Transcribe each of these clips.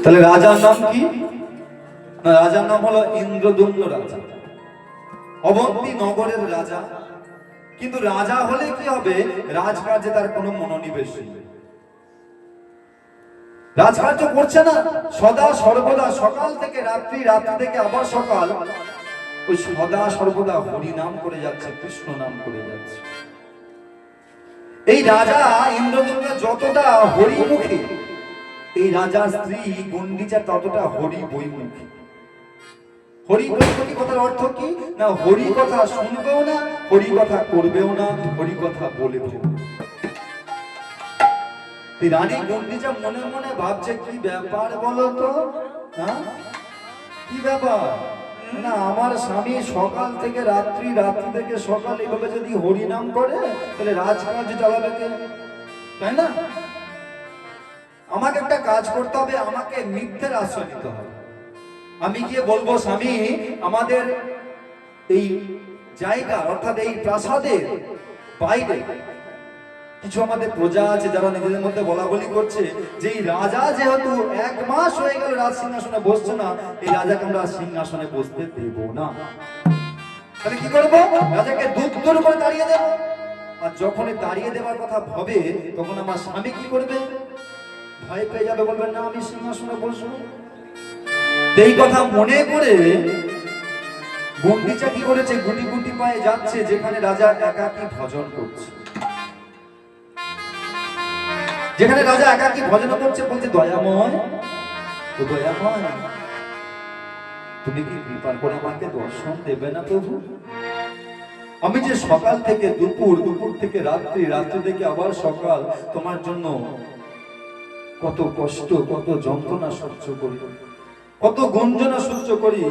তাহলে রাজার নাম কি? না, রাজার নাম হলো ইন্দ্রদুম্ন রাজা, অবন্তী নগরের রাজা। কিন্তু রাজা হলে কি হবে? রাজকার্যে তার কোনো মনোনিবেশ নেই, রাজকার্য করছে না, সদা সর্বদা সকাল থেকে রাত্রি, রাত্রি থেকে আবার সকাল, ওই সদা সর্বদা হরি নাম করে যাচ্ছে, কৃষ্ণ নাম করে যাচ্ছে। এই রাজা ইন্দ্রদুম্ন যতটা হরিমুখী, এই রাজার স্ত্রী গুন্ডিচা ততটা হরি বৈমুখী। হরি বৈমুখী কথার অর্থ কি? না, হরি কথা শুনবেও না, হরি কথা করবেও না, হরি কথা বলবেও না। রানী গুন্ডিচা মনে মনে ভাবছে, কি ব্যাপার বলো তো, হ্যাঁ কি ব্যাপার? না, আমার স্বামী সকাল থেকে রাত্রি, রাত্রি থেকে সকাল এইভাবে যদি হরি নাম করে, তাহলে রাজকার্য চালাবে কে? তাই না? আমাকে একটা কাজ করতে হবে, আমাকে মিথ্যের আশ্রয় নিতে হবে। আমি গিয়ে বলবো, স্বামী আমাদের এই জায়গা অর্থাৎ এই প্রাসাদের বাইরে কিছু আমাদের প্রজা আছে যারা নিজেদের মধ্যে বলা বলি করছে যে এই রাজা যেহেতু 1 মাস হয়ে গেল রাজ সিংহাসনে বসছে না, এই রাজাকে আমরা সিংহাসনে বসতে দেব না। তাহলে কি করবো? রাজাকে দুধ করে তাড়িয়ে দেব। আর যখনই তাড়িয়ে দেওয়ার কথা ভাবে, তখন আমার স্বামী কি করবে? ভয় পেয়ে যাবে, বলবেন না আমি সিংহাসনে বসবো। এই কথা মনে করে গুন্ডিচা কি করেছে? গুটি গুটি পায়ে যাচ্ছে যেখানে রাজা একাকী ভজন করছে। যেখানে রাজা একাকী ভজন করছে, বলছে, দয়াময়, তো দয়াময়, তুমি কি কৃপা করে আমাকে দর্শন দেবে না প্রভু? আমি যে সকাল থেকে দুপুর, দুপুর থেকে রাত্রি, রাত্রি থেকে আবার সকাল তোমার জন্য কত কষ্ট, কত যন্ত্রণা সহ্য করি, কত গঞ্জনা সহ্য করি,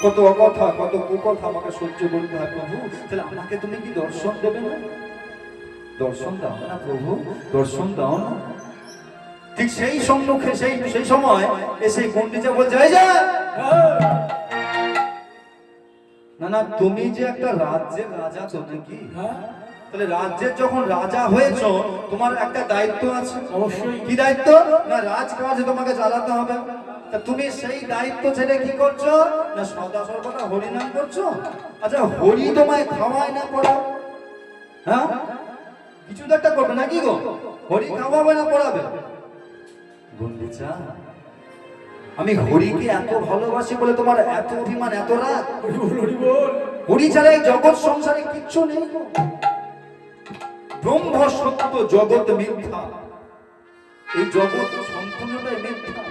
কত অকথা, কত কুকথা আমাকে সহ্য করতে হয় প্রভু। তাহলে আমাকে তুমি কি দর্শন দেবে না? দর্শন দাও না প্রভু, দর্শন দাও না। ঠিক সেই সম্মুখে সেই সময় এসে গুন্ডিচা বলছে, এই যা, না না, তুমি যে একটা রাজ্যের রাজা তো নাকি? তাহলে রাজ্যের যখন রাজা হয়েছো, তোমার একটা দায়িত্ব আছে। অবশ্যই। কি দায়িত্ব? না, রাজকার্য তোমাকে চালাতে হবে। তা তুমি সেই দায়িত্ব ছেড়ে কি করছো? না, সদা সর্বদা হরি নাম করছো। আচ্ছা, হরি তোমায় খাওয়ায় না পড়াও? হ্যাঁ, কিছু তো একটা করবে নাকি গো? হরি খাওয়াবে না পড়াবে? গুন্ডিচা, আমি হরিকে এত ভালোবাসি বলে তোমার এত অভিমান, এত রাগ? হরি ছাড়া এই জগৎ সংসারে কিচ্ছু নেই। ব্রহ্ম সত্য, জগৎ মিথ্যা। এই জগৎ সম্পূর্ণটাই মিথ্যা।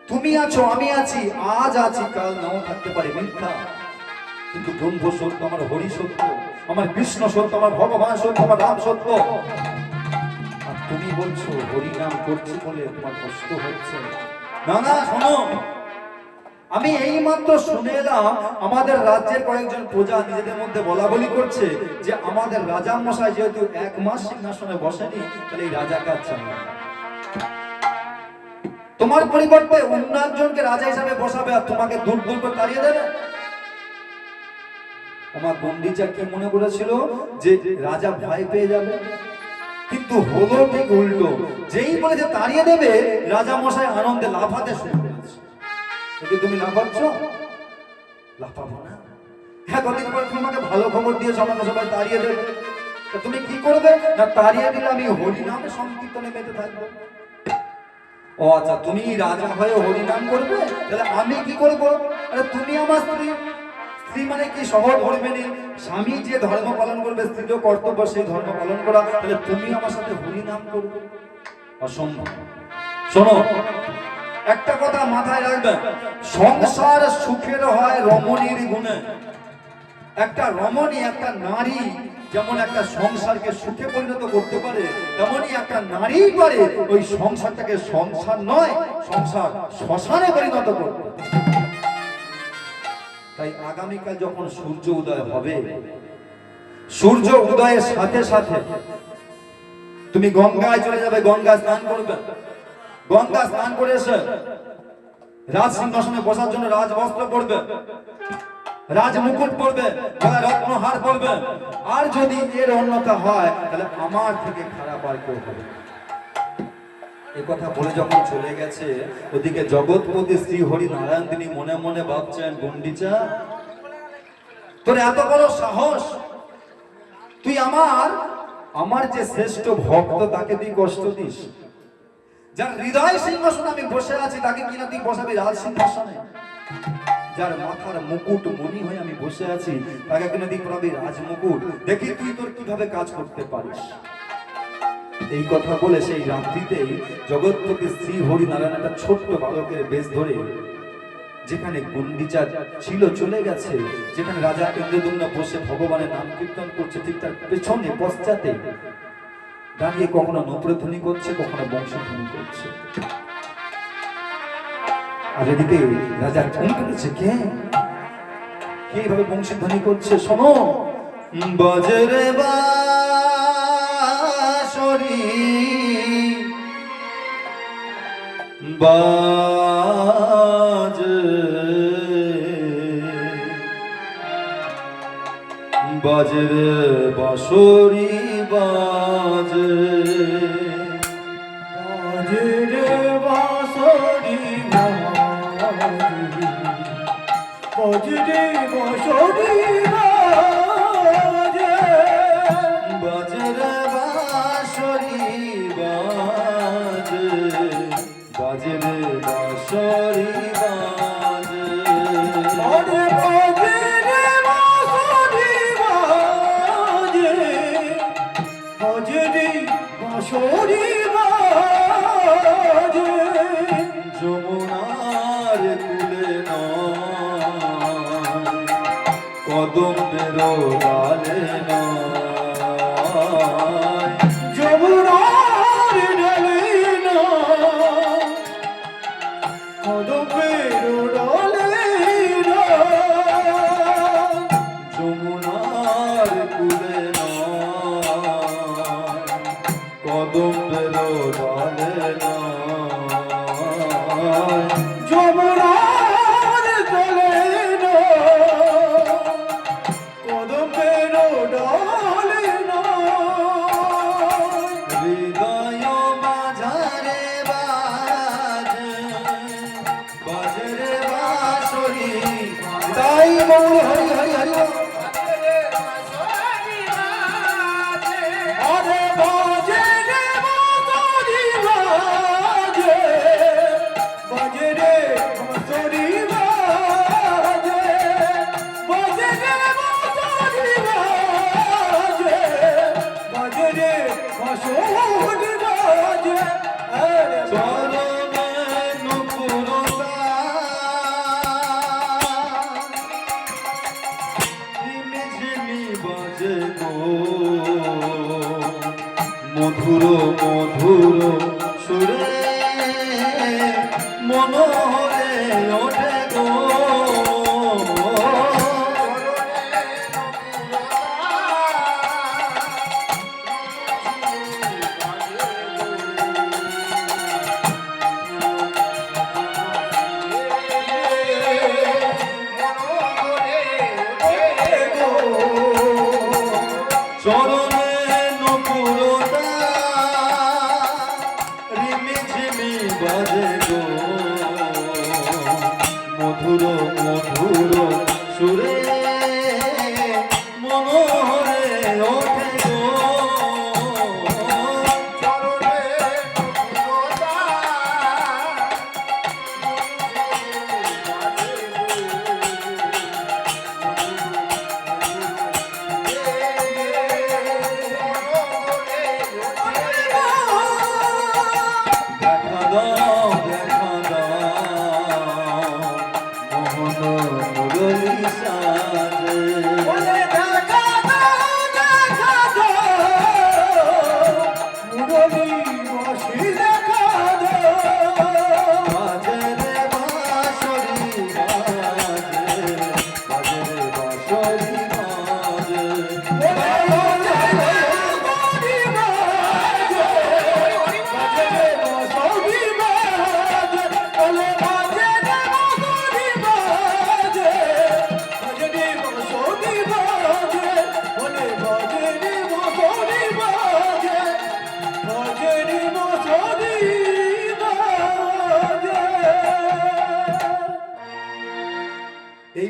তুমি আছো, আমি আছি, আজ আছি, কাল নাও থাকতে পারে, মিথ্যা। কিন্তু ব্রহ্ম সত্য, আমার হরি সত্য, আমার কৃষ্ণ সত্য, আমার ভগবান সত্য, আমার রাম সত্য। আর তুমি বলছো হরি নাম করছি বলে তোমার কষ্ট হচ্ছে। না না, শোনো, আমি এই মাত্র শুনে এলাম আমাদের রাজ্যের কয়েকজন প্রজা নিজেদের মধ্যে বলা বলি করছে যে আমাদের রাজা মশাই যেহেতু 1 মাস সিংহাসনে বসেনি, তাহলে এই রাজা কাজ চায় না। তোমার পরিবর্তে অন্য একজনকে রাজা হিসাবে বসাবে আর তোমাকে দূর দূর করে তাড়িয়ে দেবে। আমার গুন্ডিচা কি মনে করেছিল যে রাজা ভয় পেয়ে যাবে, কিন্তু হলো ঠিক উল্টো। যেই বলেছে তাড়িয়ে দেবে, রাজা মশাই আনন্দে লাফাতে শুরু করেছে। তুমি লাফাচ্ছ? লাফাবো না। হ্যাঁ, কদিন পর তোমাকে ভালো খবর দিয়ে আমাকে সবাই তাড়িয়ে দেবে। তুমি কি করবে? না, তাড়িয়ে দিলে আমি হরি নামে সংকীর্তনে মেতে থাকবো। ও আচ্ছা, তুমি রাজা হয়ে হরি নাম করবে, তাহলে আমি কি করবো? আরে তুমি আমার স্ত্রী। স্ত্রী মানে কি সহজ ধর্মেনি? স্বামী যে ধর্ম পালন করবে, স্ত্রীরও কর্তব্য সেই ধর্ম পালন করা। তাহলে তুমি আমার সাথে হরি নাম করবে? অসম্ভব। শোনো, একটা কথা মাথায় রাখবে, সংসার সুখের হয় রমণীর গুণে। একটা রমণী, একটা নারী যেমন একটা সংসারকে সুখে পরিণত করতে পারে, তেমনই একটা নারী পারে ওই সংসারটাকে সংসার নয়, সংসার শ্মশানে পরিণত করতে। তাই আগামীকাল যখন সূর্য উদয় হবে, সূর্য উদয়ের সাথে সাথে তুমি গঙ্গায় চলে যাবে, গঙ্গা স্নান করবে। গঙ্গা স্নান করে এসে রাজ সিংহাসনে বসার জন্য রাজবস্ত্র পরবে, রাজ মুকুট পরবে, গলায় রত্নহার পরবে। আর যদি এর অন্যতা হয়, তাহলে আমার থেকে খারাপ আর কেউ হবে। এ কথা বলে যখন চলে গেছে, ওদিকে জগৎপতি শ্রী হরি নারায়ণ তিনি মনে মনে ভাবছেন, গুন্ডিচা তোর এত বড় সাহস, তুই আমার যে শ্রেষ্ঠ ভক্ত তাকে তুই কষ্ট দিস, যার হৃদয় সিংহাসনে আমি বসে আছি তাকে কিনা তুই বসাবি রাজ সিংহাসনে, যার মাথার মুকুট মণি হয়ে আমি বসে আছি তাকে কিনা তুই পরাবি রাজ মুকুট, দেখি তুই তোর কিভাবে কাজ করতে পারিস। এই কথা বলে সেই রাত্রিতেই জগৎপতি শ্রী হরি নারায়ণ একটা ছোট্ট বালকের বেশ ধরে যেখানে গুন্ডিচা ছিল চলে গেছে, যেখানে রাজা ইন্দ্রদম্ন বসে ভগবানের নাম কীর্তন করছে, ঠিক তার পেছনে পশ্চাতে দাঁড়িয়ে কখনো নূপুরধ্বনি করছে, কখনো বংশধ্বনি করছে। আর এদিকে রাজা ঘুম পেয়েছে, কে এইভাবে বংশধ্বনি করছে, শোনো, বজরে বাঁশরি বাজে বাজরে বাঁশরি বাজে বাজরে বাঁশরি বাজে বাজরে বাঁশরি বাজে বাজরে বাঁশরি বাজে বাজরে বাঁশরি বাজে বাজরে বাঁশরি বাজে বাজরে বাঁশরি বাজে যমুনার কুলে নয়, কদমের ডালে নয়, যমুনার ডালে নয়, কদমের ডালে নয়, যমুনার কুলে নয়, কদমের ডালে নয়, যমুনার ডালে নয়, কদমের ডালে নয়। হৃদয় মাঝারে বাজে বাজরে বাঁশরি, তাই বল হরি হরি হরি বল। আরে বাজে রে বাঁশরি বাজে, বাজে রে বাঁশরি বাজে, বাজে রে বাঁশরি বাজে, বাজে রে বাঁশরি বাজে। আরে চরণে নূপুরতা, ঝিমি ঝিমি বাজে গো, মধুর মধুর সুরে মনোহরে ওঠে গো, চরণে নূপুরতা, রিমি ঝিমি বাজে গো, মধুর মধুর সুরে মনোহরে ওঠে গো, দেখা দাও দেখা দাও, মোহন মুরলী সাজে, বলে দেখা দাও, দেখা দাও, মুরলী বাঁশি দেখা দাও। বাজে রে বাঁশরি বাজে, বাজে রে বাঁশরি বাজে, Bye.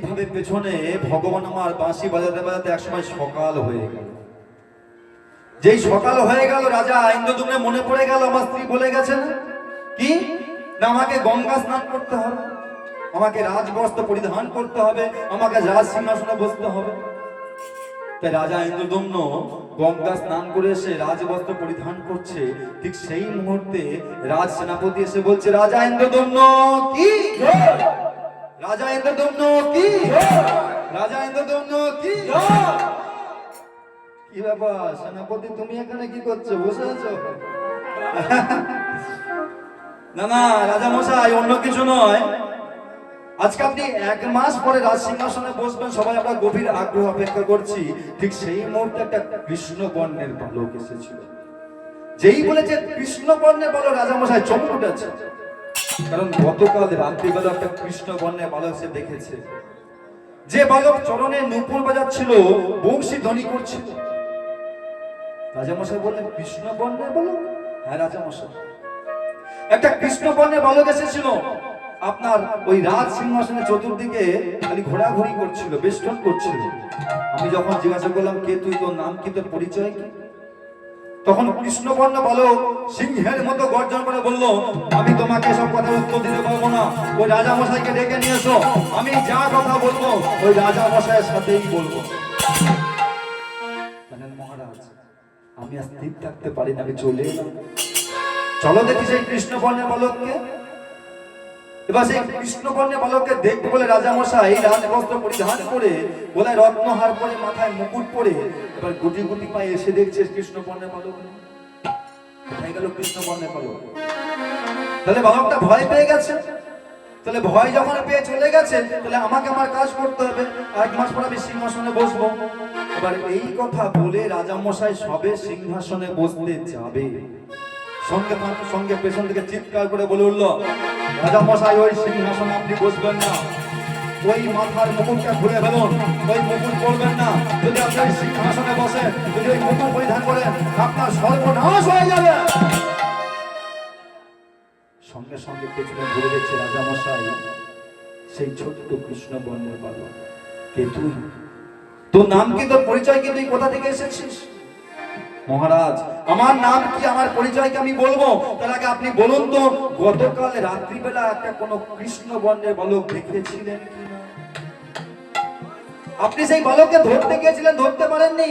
এইভাবে পেছনে ভগবান আমার বাঁশি বাজাতে বাজাতে একসময় সকাল হয়ে গেল। যেই সকাল হয়ে গেল, রাজা ইন্দ্রদ্যুম্নের মনে পড়ে গেল আমার স্ত্রী বলে গেছে না কি না আমাকে গঙ্গা স্নান করতে হবে, আমাকে রাজবস্ত্র পরিধান করতে হবে, আমাকে রাজ সিংহাসনে বসতে হবে। তাই রাজা ইন্দ্রদ্যুম্ন গঙ্গা স্নান করে এসে রাজবস্ত্র পরিধান করছে। ঠিক সেই মুহূর্তে রাজ সেনাপতি এসে বলছে, রাজা ইন্দ্রদ্যুম্ন কি, রাজা ইন্দ্রদ্যুম্ন কি, রাজা ইন্দ্রদ্যুম্ন কি। কি ব্যাপার সেনাপতি, তুমি এখানে কি করছো, বসে আছো? না না রাজা মশাই, অন্য কিছু নয়, আজকে আপনি 1 মাস পরে রাজ সিংহাসনে বসবেন, সবাই আমরা গভীর আগ্রহ অপেক্ষা করছি। ঠিক সেই মুহূর্তে একটা কৃষ্ণ বর্ণের বালক এসেছিল। যেই বলেছে কৃষ্ণ বর্ণের বালক, রাজা মশাই চমকে উঠেছে, কারণ গতকাল রাত্রিবেলা একটা কৃষ্ণ বর্ণের বালক সে দেখেছে, যে বালক চরণে নূপুর বাজাচ্ছিল, বংশী ধ্বনি করছিল। রাজা মশাই বললেন, কৃষ্ণ বর্ণের বালক? হ্যাঁ রাজা মশাই, একটা কৃষ্ণ বর্ণের বালক এসেছিল, আপনার ওই রাজ সিংহাসনের চতুর্দিকে খালি ঘোরাঘুরি করছিল, বেষ্টন করছিল। আমি যখন জিজ্ঞাসা করলাম, কে তুই, তোর নাম কি, তোর পরিচয় কি? তখন কৃষ্ণবর্ণ বালক সিংহের মতো গর্জন করে বলল, আমি তোমাকে সব কথা উত্তর দিতে পারবো না, ওই রাজা মশাইকে ডেকে নিয়ে এসো, আমি যা কথা বলবো ওই রাজা মশাইয়ের সাথেই বলবো। মহারাজ, আমি আর স্থির থাকতে পারি না, আমি চলে এলাম। চলো দেখি সেই কৃষ্ণবর্ণের বালককে। এবার সেই কৃষ্ণবর্ণের বালককে দেখতে বলে রাজা মশাই রাজবস্ত্র পরিধান করে, গলায় রত্নহার পরে, মাথায় মুকুট পরে, এবার গুটি গুটি পায়ে এসে দেখছে কৃষ্ণবর্ণের বালক। কোথায় গেল কৃষ্ণবর্ণের বালক? তাহলে বালকটা ভয় পেয়ে গেছে। তাহলে ভয় যখন পেয়ে চলে গেছে, তাহলে আমাকে আমার কাজ করতে হবে, 1 মাস পর আমি সিংহাসনে বসবো। এবার এই কথা বলে রাজা মশাই সবে সিংহাসনে বসতে যাবে, সঙ্গে সঙ্গে পেছন থেকে চিৎকার করে বলে উঠল, রাজা মশাই ওই সিংহাসনে আপনি বসবেন না, ওই মাথার মুকুটটা খুলে ফেলুন, ওই মুকুট পরবেন না। যদি আপনি ওই সিংহাসনে বসেন, যদি ওই মুকুট পরিধান করেন, আপনার সর্বনাশ হয়ে যাবে। সঙ্গে সঙ্গে পেছনে ঘুরে দেখছে রাজা মশাই সেই ছোট্ট কৃষ্ণ বর্ণের বালক। কে তুই? তোর নাম কি, তোর পরিচয় কি, তুই কোথা থেকে এসেছিস? মহারাজ, আমার নাম কি, আমার পরিচয় কি আমি বলবো, তার আগে আপনি বলুন তো, গতকাল রাত্রিবেলা একটা কোন কৃষ্ণ বর্ণের বালক দেখেছিলেন কিনা? আপনি সেই বালককে ধরতে গিয়েছিলেন, ধরতে পারেননি,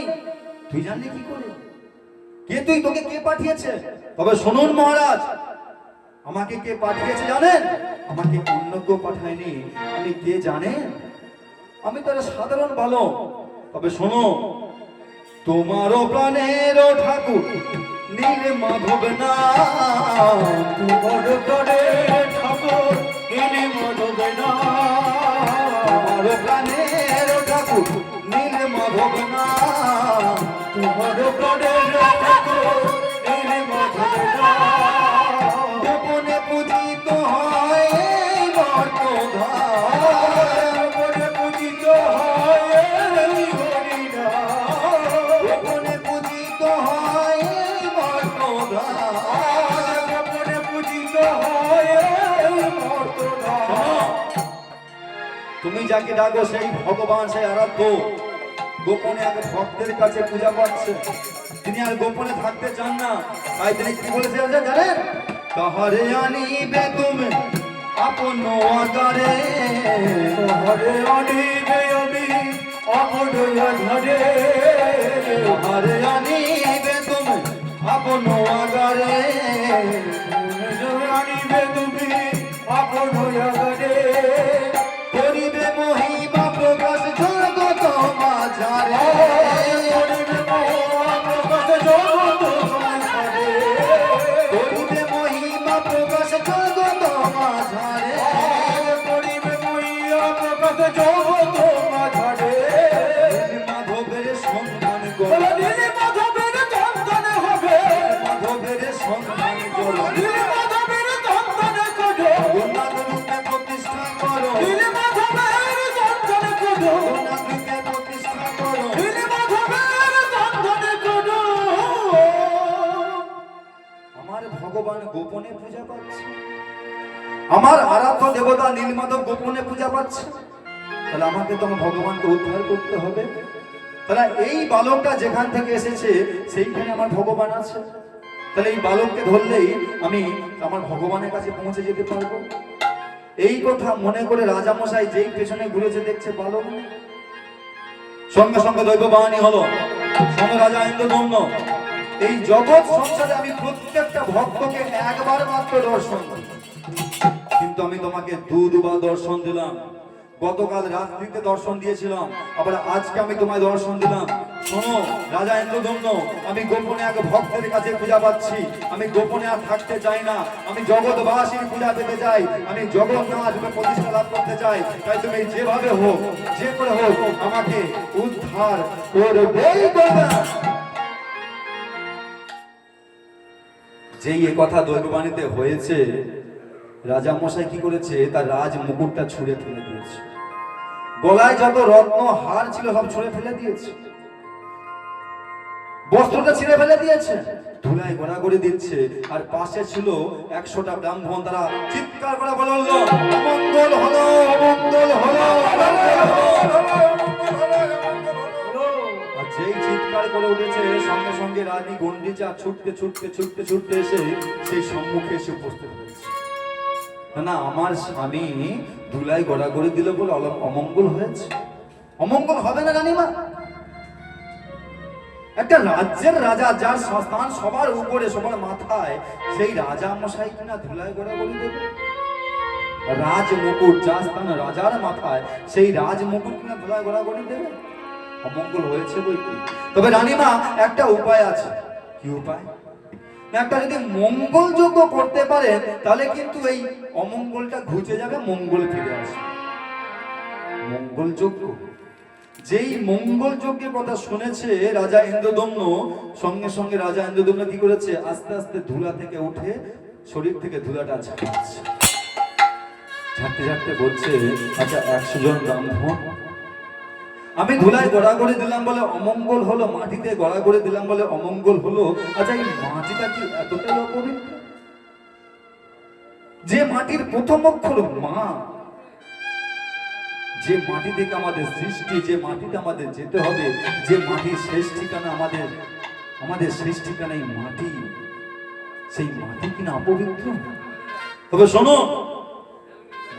তুই জানলি কি করে? কে তুই, তোকে কে পাঠিয়েছে? তবে শুনুন মহারাজ, আমাকে কে পাঠিয়েছে জানেন? আমাকে অন্য কেউ পাঠায়নি। আমি কে জানেন? আমি তো একটা সাধারণ বালক। তবে শোনো, তোমারও প্রাণের ঠাকুর নীল মাধব না, তোমার প্রাণের ঠাকুর নীল মাধব না, তোমার প্রাণের ঠাকুর নীল মাধব না, তোমার প্রাণের ঠাকুর নীল মাধব না। গোপনে পূজিত হয় এই বর্ণধার, গোপনে পূজিত হয় এই হরিনাম, গোপনে পূজিত হয় এই বর্ণধার, গোপনে পূজিত হয় এই মর্তধাম। তুমি যাকে ডাকো সেই ভগবান, সেই আরাধ্য গোপনে আগে ভক্তের কাছে পূজা পাচ্ছে, তিনি আর গোপনে থাকতে চান না। তাই তিনি কি বলেছে জানেন? কাহারে আনিবে তুমি আপন আকারে, হরে অনিবে আমি আপন ধরে, কাহারে আনিবে তুমি আপন আকারে, আনিবে তুমি আপন ধরে, করিবে মহিমা প্রকাশ জগত মাঝারে, করিবে মহিমা প্রকাশ জগত মাঝারে, করিবে মহিমা প্রকাশ জগত মাঝারে, করিবে মহিমা প্রকাশ জগত মাঝারে। মাধবের সন্ধান করো, নীল মাধবের সন্তান হবে, মাধবের সন্ধান করো, নীল মাধবের সন্তান করো, জগন্নাথ রূপে প্রতিষ্ঠা করো, নীল মাধবের সন্তান করো, জগন্নাথ রূপে প্রতিষ্ঠা করো। নীল মাধবের সন্তান করো। আমার ভগবান গোপনে পূজা পাচ্ছে, আমার আরাধ্য দেবতা নীলমাধব গোপনে পূজা পাচ্ছে। তাহলে আমাকে তো আমার ভগবানকে উদ্ধার করতে হবে। তাহলে এই বালকটা যেখান থেকে এসেছে সেইখানে আমার ভগবান আছে। তাহলে এই বালককে ধরলেই আমি আমার ভগবানের কাছে পৌঁছে যেতে পারবো। এই কথা মনে করে রাজামশাই যেই পেছনে ঘুরেছে দেখছে বালক নেই। সঙ্গে সঙ্গে দৈব বাহিনী হলো, সঙ্গে রাজা ইন্দ্রদম্ন। এই জগৎ সংসারে আমি প্রত্যেকটা ভক্তকে একবার মাত্র দর্শন দিই, কিন্তু আমি তোমাকে দুবার দর্শন দিলাম। গতকাল রাত্রিতে দর্শন দিয়েছিলাম, আবার আজকে আমি তোমায় দর্শন দিলাম। শোনো রাজা ইন্দ্রদম্ন, আমি গোপনে এক ভক্তের কাছে পূজা পাচ্ছি। আমি গোপনে আর থাকতে চাই না, আমি জগৎবাসীর পূজা পেতে চাই, আমি জগন্নাথ প্রতিষ্ঠা লাভ করতে চাই। তাই তুমি যেভাবে হোক, যে করে হোক, আমাকে উদ্ধার করবেই করবে। যেই এ কথা দৈববাণীতে হয়েছে, রাজা মশাই কি করেছে, তার রাজ মুকুটটা ছুঁড়ে ফেলে দিয়েছে। গলায় যত রত্ন হার ছিল সব ছুঁড়ে ফেলে দিয়েছে, বস্ত্রটা ছিঁড়ে ফেলে দিয়েছে, ধুলায় গড়াগড়ি দিচ্ছে। আর পাশে ছিল 100টা ব্রাহ্মণ, তারা চিৎকার করে বলল, অমঙ্গল হলো, অমঙ্গল হলো, আর যেই চিৎকার করে উঠেছে, সঙ্গে সঙ্গে রানী গন্ডিচা ছুটতে ছুটতে ছুটতে ছুটতে এসে সেই সম্মুখে এসে উপস্থিত হয়েছে। না, আমার স্বামী ধুলায় গড়াগড়ি দিল বলে অমঙ্গল হয়েছে। অমঙ্গল হবে না রানীমা। একটা রাজ্যের রাজা, যার স্থান সবার উপরে, সবার মাথায়, সেই রাজা মশাই কিনা ধুলায় গড়াগড়ি দেবে? রাজ মুকুট, যার স্থান রাজার মাথায়, সেই রাজ মুকুট কিনা ধুলায় গড়াগড়ি দেবে? অমঙ্গল হয়েছে বই কি। তবে রানীমা একটা উপায় আছে। কি উপায়? একটা যদি মঙ্গল যজ্ঞ করতে পারে, তাহলে কিন্তু এই অমঙ্গলটা ঘুচে যাবে, মঙ্গল ফিরে আসবে। মঙ্গল যজ্ঞ, যেই মঙ্গল যজ্ঞের কথা শুনেছে রাজা ইন্দ্রদম্ন, সঙ্গে সঙ্গে রাজা ইন্দ্রদম্ন কি করেছে, আস্তে আস্তে ধুলা থেকে উঠে শরীর থেকে ধুলাটা ঝাড়ছে। ঝাড়তে ঝাড়তে বলছে, আচ্ছা 100 জন ব্রাহ্মণ, আমি ধুলায় গড়াগড়ি দিলাম বলে অমঙ্গল হলো, মাটিতে গড়াগড়ি দিলাম বলে অমঙ্গল হলো। আচ্ছা এই মাটিটা কি এতটাই অপবিত্র? যে মাটির প্রথম অক্ষর মা, যে মাটি থেকে আমাদের সৃষ্টি, যে মাটিতে আমাদের যেতে হবে, যে মাটির শেষ ঠিকানা আমাদের শেষ ঠিকানা এই মাটি, সেই মাটি কিনা অপবিত্র? তবে শোনো,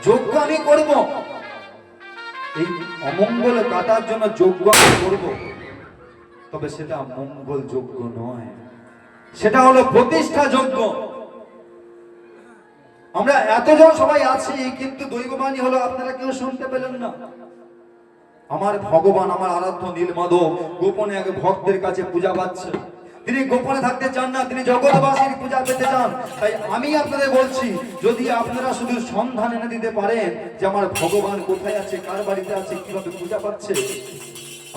যজ্ঞ আমি করব, এই অমঙ্গল কাটার জন্য যজ্ঞ আমি করব, তবে সেটা মঙ্গল যজ্ঞ নয়, সেটা হলো প্রতিষ্ঠা যজ্ঞ। আমরা এতজন সবাই আছি, কিন্তু দৈববাণী হলো আপনারা কেউ শুনতে পেলেন না। আমার ভগবান, আমার আরাধ্য নীলমাধব গোপনে এক ভক্তের কাছে পূজা পাচ্ছে। তিনি গোপনে থাকতে চান না, তিনি জগৎবাসীর পূজা পেতে চান। তাই আমি আপনাদের বলছি, যদি আপনারা শুধু সন্ধান এনে দিতে পারেন যে আমার ভগবান কোথায় আছে, কার বাড়িতে আছে, কিভাবে পূজা পাচ্ছে,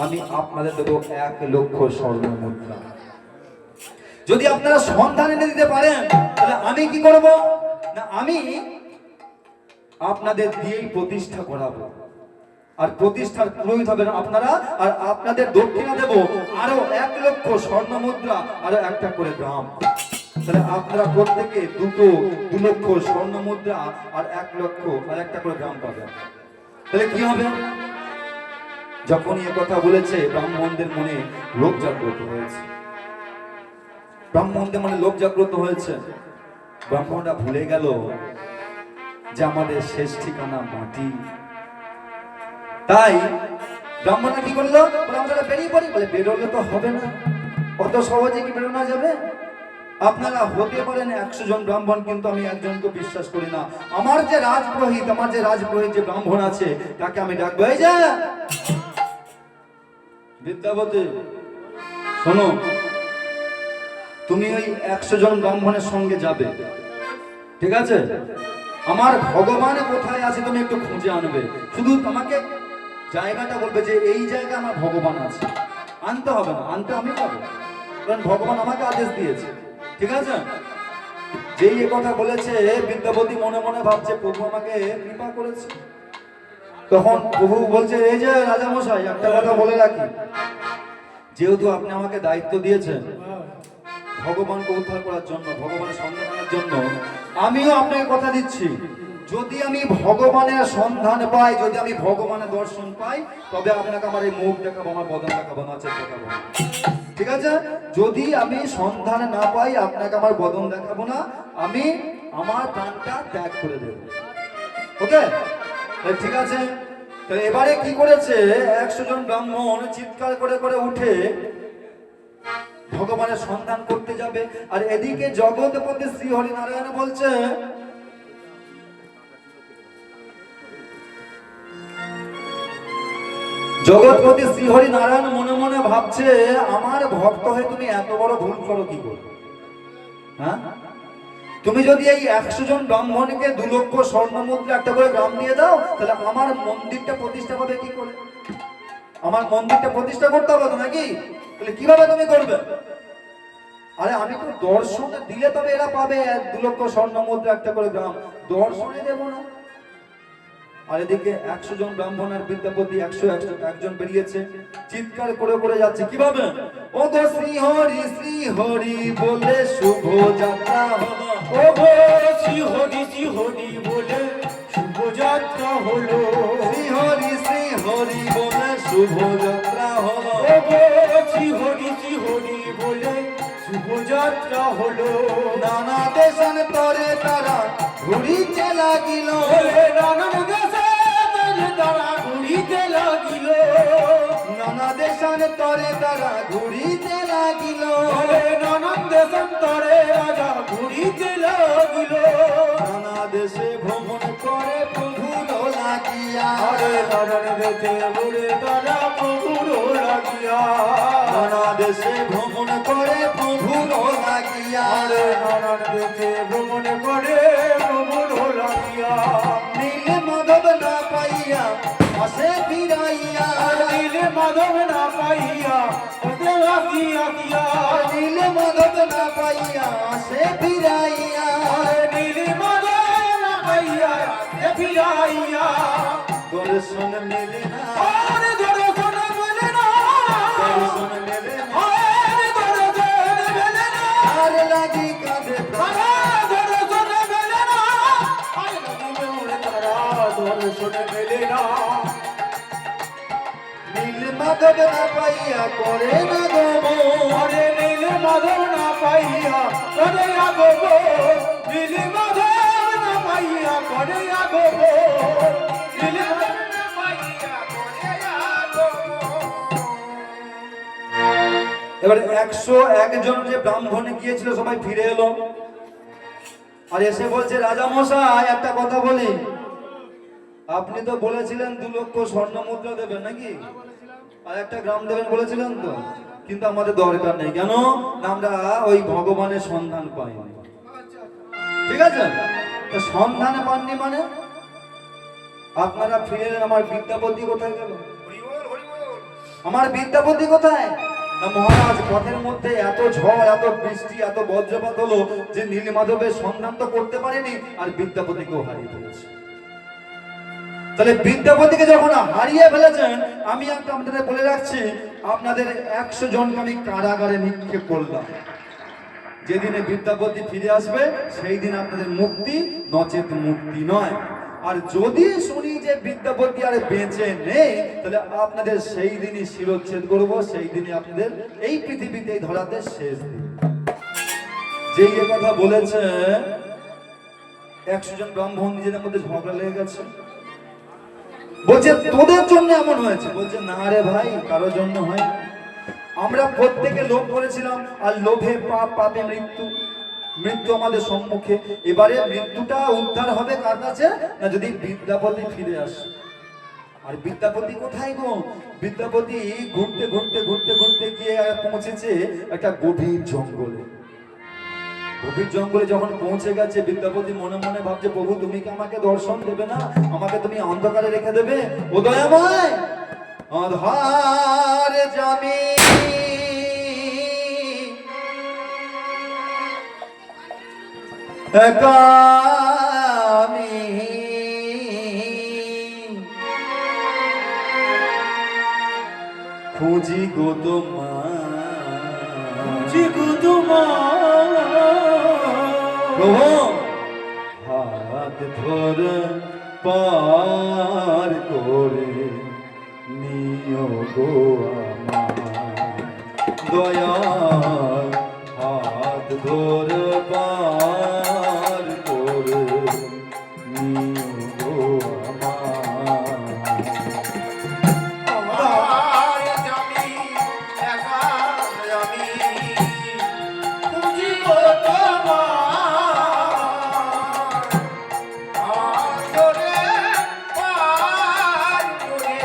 আমি আপনাদের দেবো 1 লক্ষ স্বর্ণ মুদ্রা। যদি আপনারা সন্ধান এনে দিতে পারেন, তাহলে আমি কি করব না, আমি আপনাদের দিয়েই প্রতিষ্ঠা করাবো। আর প্রতিষ্ঠার পুরোহিত হবেন আপনারা, আর আপনাদের দক্ষিণা দেব আরো 1 লক্ষ স্বর্ণ মুদ্রা, আরো 1টা করে গ্রাম। তাহলে আপনারা প্রত্যেকে 2 লক্ষ স্বর্ণ মুদ্রা আর 1 লক্ষ আর 1টা করে গ্রাম পাবেন। তাহলে কি হবে? যখনই এ কথা বলেছে, ব্রাহ্মণদের মনে লোভ জাগ্রত হয়েছে। ব্রাহ্মণদের মনে লোভ জাগ্রত হয়েছে। ব্রাহ্মণরা ভুলে গেল যে আমাদের শেষ ঠিকানা মাটি। তাই ব্রাহ্মণরা কি করলো, আমরা বেরিয়ে পড়ি। বলে বেরোলে তো হবে না, অত সহজে কি বেরোনো যাবে? আপনারা হতে পারেন 100 জন ব্রাহ্মণ, কিন্তু আমি একজনকে বিশ্বাস করি না। আমার যে রাজপুরোহিত যে ব্রাহ্মণ আছে, তাকে আমি ডাকবো, এই যে বিদ্যাপতি, শোনো, তুমি ওই 100 জন ব্রাহ্মণের সঙ্গে যাবে, ঠিক আছে? আমার ভগবান কোথায় আছে তুমি একটু খুঁজে আনবে। শুধু তোমাকে জায়গাটা বলবে যে এই জায়গায় আমার ভগবান আছে। আনতে হবে না, আনতে আমি পাবো, কারণ ভগবান আমাকে আদেশ দিয়েছে, ঠিক আছে? যেই এ কথা বলেছে, বিদ্যাপতি মনে মনে ভাবছে প্রভু আমাকে কৃপা করেছে। তখন প্রভু বলছে, এই যে রাজামশাই, একটা কথা বলে রাখি, যেহেতু আপনি আমাকে দায়িত্ব দিয়েছেন ভগবানকে উদ্ধার করার জন্য, ভগবানের সন্ধানের জন্য, আমিও আপনাকে কথা দিচ্ছি, যদি আমি ভগবানের সন্ধান পাই, যদি আমি ভগবানের দর্শন পাই, তবে আপনাকে আমার এই মুখ দেখাবো, আমার বদন দেখাবো, নাচের দেখাবো না। ঠিক আছে? যদি আমি সন্ধান না পাই, আপনাকে আমার বদন দেখাবো না, আমি আমার প্রাণটা ত্যাগ করে দেব। ওকে, ঠিক আছে। তো এবারে কি করেছে, 100 জন ব্রাহ্মণ চিৎকার করে করে উঠে ভগবানের সন্ধান করতে যাবে। আর এদিকে জগৎপতি শ্রী হরিনারায়ণ বলছে, জগৎপতি শ্রী হরিনারায়ণ মনে মনে ভাবছে, আমার ভক্ত হয়ে তুমি এত বড় ভুল করো কি করে? হ্যাঁ, তুমি যদি এই 100 জন ব্রাহ্মণকে 2 লক্ষ স্বর্ণ মুদ্রা একটা করে গ্রাম দিয়ে দাও, তাহলে আমার মন্দিরটা প্রতিষ্ঠা পাবে কি করে? আমার মন্দিরটা প্রতিষ্ঠা করতে হবে তো নাকি? তাহলে কিভাবে তুমি করবে? আরে আমি তো দর্শনে দিলে তবে এরা পাবে 2 লক্ষ স্বর্ণ মুদ্রা একটা করে গ্রাম, দর্শনে দেব না। আর এদিকে 100 জন ব্রাহ্মণের বিদ্যাপতি 101 বেরিয়েছে, চিৎকার করে করে যাচ্ছে কিভাবে, ও গো শ্রী হরি বলে শুভ যাত্রা হলো, ও গো শ্রী হরি বলে শুভ যাত্রা হলো, শ্রী হরি বলে শুভ যাত্রা হলো, ও গো শ্রী হরি বলে শুভ যাত্রা হলো। নানা দেশান তরে তারা ঘুরিতে লাগিল, নানান দেশে তারা ঘুরিতে লাগিল, নানা দেশান তরে তারা ঘুরিতে লাগিল, নানান দেশান্তরে রাজা ঘুরিতে লাগিল, নানা দেশে ভ্রমণ করে প্রভু লাগিয়া, আরে নানান দেশে ঘুরে তারা প্রভুর লাগিয়া, নানা দেশে ভ্রমণ করে প্রভু লাগিয়া, আরে নানান দেশে ভ্রমণ করে প্রভুর লাগিয়া, নীল মাধব না পাইয়া আসে ফিরাইয়া, নীল মাধব না পাইয়া ওতে আসিয়া, নীল মাধব না পাইয়া আসে ফিরাইয়া, নীল মাধব না পাইয়া ফিরাইয়া, দর্শন মেলে না, আরে দর্শন মেলে না, দর্শন মেলে না, আরে দর্শন মেলে না, আর লাগি কাঁধে প্রাণ, আরে দর্শন মেলে না, আরে নদী মোড়ে তারা দর্শন মেলে না, নীল মাধব না পাইয়া করে না গো, আরে নীল মাধব না পাইয়া করে আগব, নীল মাধব না পাইয়া করে আগব, নীল মাধব না পাইয়া করে আগব। এবার 101 জন যে ব্রাহ্মণে গিয়েছিল সবাই ফিরে এলো, আর এসে বলছে, রাজা মশাই একটা কথা বলি, আপনি তো বলেছিলেন 2 লক্ষ স্বর্ণ মুদ্রা দেবেন নাকি, আর একটা গ্রাম দেবেন বলেছিলেন তো, কিন্তু আমাদের দরকার নেই। কেন না, আমরা ওই ভগবানের সন্ধান পাই। ঠিক আছে, তো সন্ধান পাননি মানে আপনারা ফিরে এলেন, আমার বিদ্যাপতি কোথায় গেল? আমার বিদ্যাপতি কোথায়? না মহারাজ, পথের মধ্যে এত ঝড়, এত বৃষ্টি, এত বজ্রপাত হলো যে নীলমাধবের সন্ধান তো করতে পারেনি, আর বিদ্যাপতিকেও হারিয়ে ফেলেছে। তাহলে বিদ্যাপতিকে যখন হারিয়ে ফেলেছেন, আমি একটা আপনাদের বলে রাখছি, আপনাদের 100 জনকে আমি কারাগারে নিক্ষেপ করলাম। যেদিনে বিদ্যাপতি ফিরে আসবে সেই দিন আপনাদের মুক্তি, নচেত মুক্তি নয়। আর যদি শুনি যে বিদ্যাপতি আর বেঁচে নেই, তাহলে আপনাদের সেই দিনই শিরচ্ছেদ করব, সেই দিনই আপনাদের এই পৃথিবীতে এই ধরাতে শেষ দিন। যেই এ কথা বলেছে, 100 জন ব্রাহ্মণ নিজেদের মধ্যে ঝগড়া লেগে গেছে, বলছে তোদের জন্য এমন হয়েছে। বলছে না রে ভাই, কারোর জন্য হয়, আমরা প্রত্যেকে লোভ করেছিলাম, আর লোভে পাপ, পাপে মৃত্যু, মৃত্যু আমাদের সম্মুখে। এবারে মৃত্যুটা উদ্ধার হবে কার কাছে? না যদি বিদ্যাপতি ফিরে আসে। আর বিদ্যাপতি কোথায় গো? বিদ্যাপতি ঘুরতে ঘুরতে ঘুরতে ঘুরতে গিয়ে পৌঁছেছে একটা গভীর জঙ্গলে। গভীর জঙ্গলে যখন পৌঁছে গেছে, বিদ্যাপতি মনে মনে ভাবছে, প্রভু তুমি কি আমাকে দর্শন দেবে না? আমাকে তুমি অন্ধকারে রেখে দেবে? ও দয়াময়, আধার জামি একামি খুঁজি গো তোমার, খুঁজি গো তোমার, প্রভু হাত ধরে পার করে নিও গো আমার দয়াল হাত ধরে পার করে নিও গো আমার আমার জানি একা আমি খুঁজিব তোমার আদরে পার করে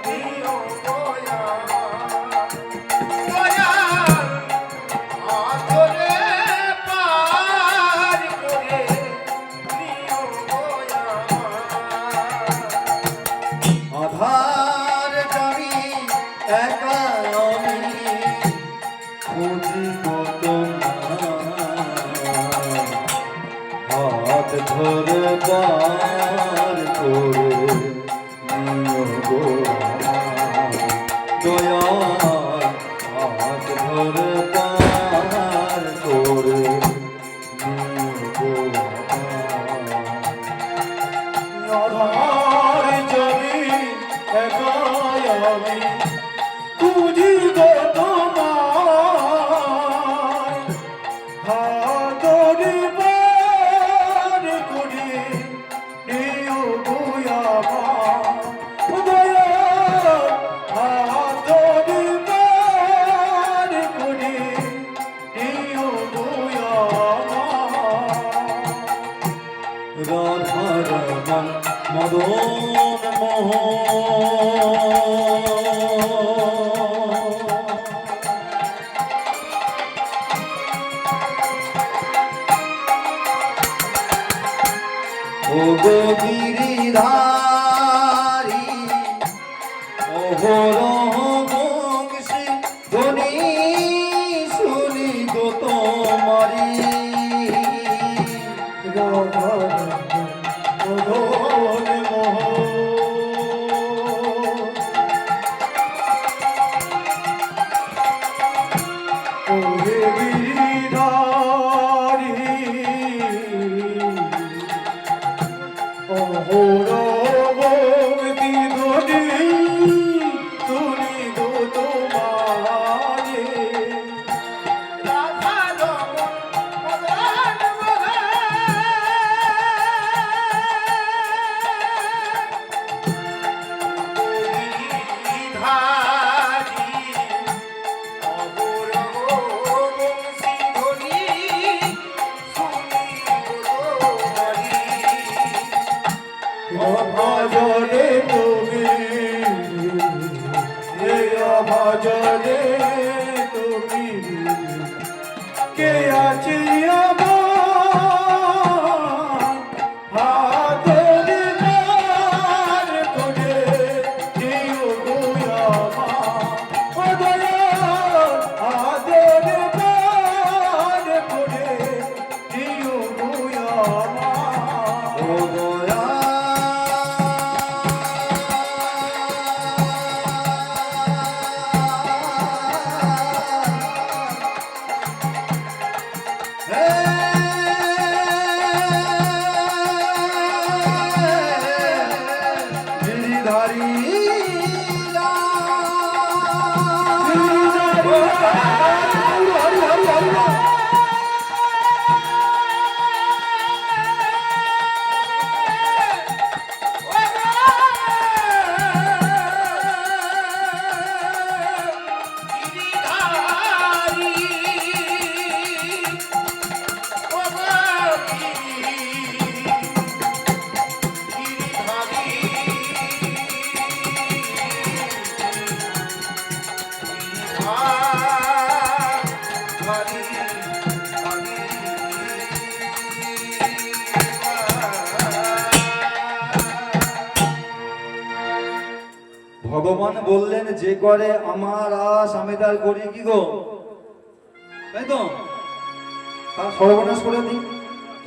নিও দয়া দয়াল আদরে পার করে নিও দয়া আধার জানি একা আমি খুঁজিব তোমার হাত ধরে পার করে নিও গো আমার দয়াল হাত ধরে পার করে নিও গো আমার আধার জানি একাই আমি খুঁজিব তোমায় হাতরে পার করে নিও গো আমার দয়াল হাতরে পার করে নিও গো আমার রাধারমণ মদন ও গো গিরিধারী অহরহ বংশী ধ্বনি শুনি গো তোমারি ভজনে তুমি ভজনে তুমি কে আছি আমার হাতরে পার করে দিও গো আমার দয়াল হাতরে পার করে দিও গো আমার ও দয়া গিরিধারী ভগবান বললেন যে করে আমার আশ আমি তার করি কি গো, তাই তো, তার সর্বনাশ করে দিই।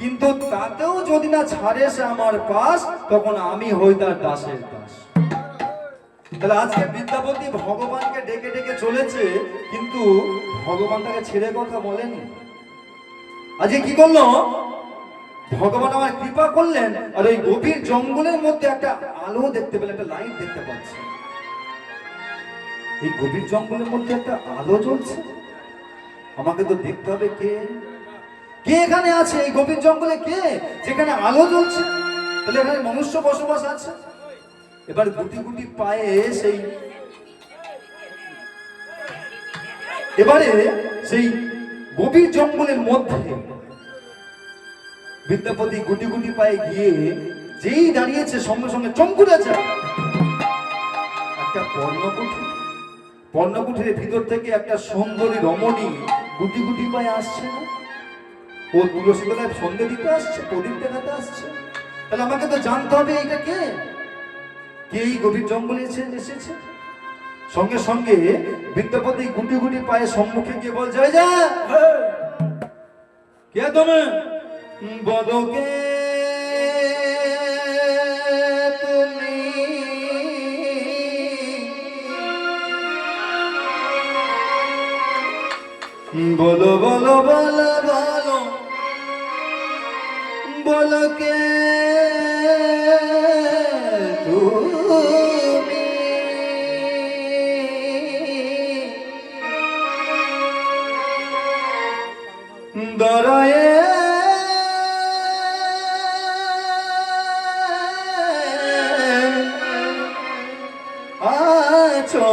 কিন্তু তাতেও যদি না ছাড়ে সে আমার পাশ, তখন আমি হই তার দাসের দাস। তাহলে আজকে বিদ্যাপতি ভগবানকে ডেকে ডেকে চলেছে, কিন্তু ভগবান তাকে ছেড়ে কথা বলেনি। আজকে কি করলো, ভগবান আমার কৃপা করলেন, আর ওই গভীর জঙ্গলের মধ্যে একটা আলো দেখতে পেলেন, একটা লাইট দেখতে পাচ্ছি। এই গভীর জঙ্গলের মধ্যে একটা আলো জ্বলছে, আমাকে তো দেখতে হবে কে কে এখানে আছে এই গভীর জঙ্গলে, কে যেখানে আলো জ্বলছে, তাহলে এখানে মনুষ্য বসবাস আছে। এবার গুটি গুটি পায়ে এবারে সেই গভীর জঙ্গলের মধ্যে বিদ্যাপতি গুটি গুটি পায়ে গিয়ে যেই দাঁড়িয়েছে, সঙ্গে সঙ্গে চমকুটেছে একটা পর্ণকুঠিরের ভিতর থেকে একটা সুন্দরী রমণী গুটি গুটি পায়ে আসছে না, ও তুলসী তলায় সন্ধে দিতে আসছে, প্রদীপ দেখাতে আসছে। তাহলে আমাকে তো জানতে হবে এইটা কে এই গভীর জঙ্গলে এসেছে। সঙ্গে সঙ্গে বিদ্যাপতি গুটি গুটি পায়ে সম্মুখে গিয়ে বল, জয় যা কে তুমি, বলো কে তুমি, বলো বলো বলো বলো বলো কে তুমি, দরায়ে আছো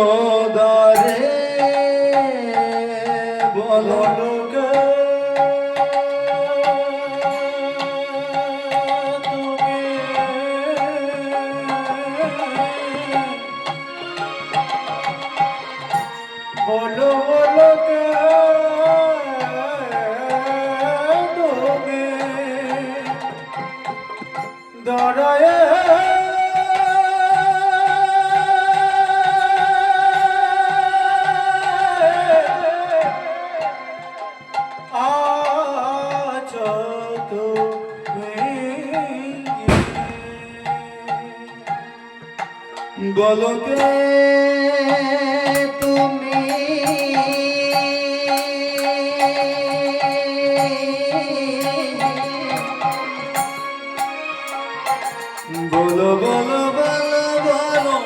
দরে বলো গে তুমি, বলো বলো কে তুমি, দরায়ে আছো তুমি, বলো কে তুমি, বলো বলো বলো বলো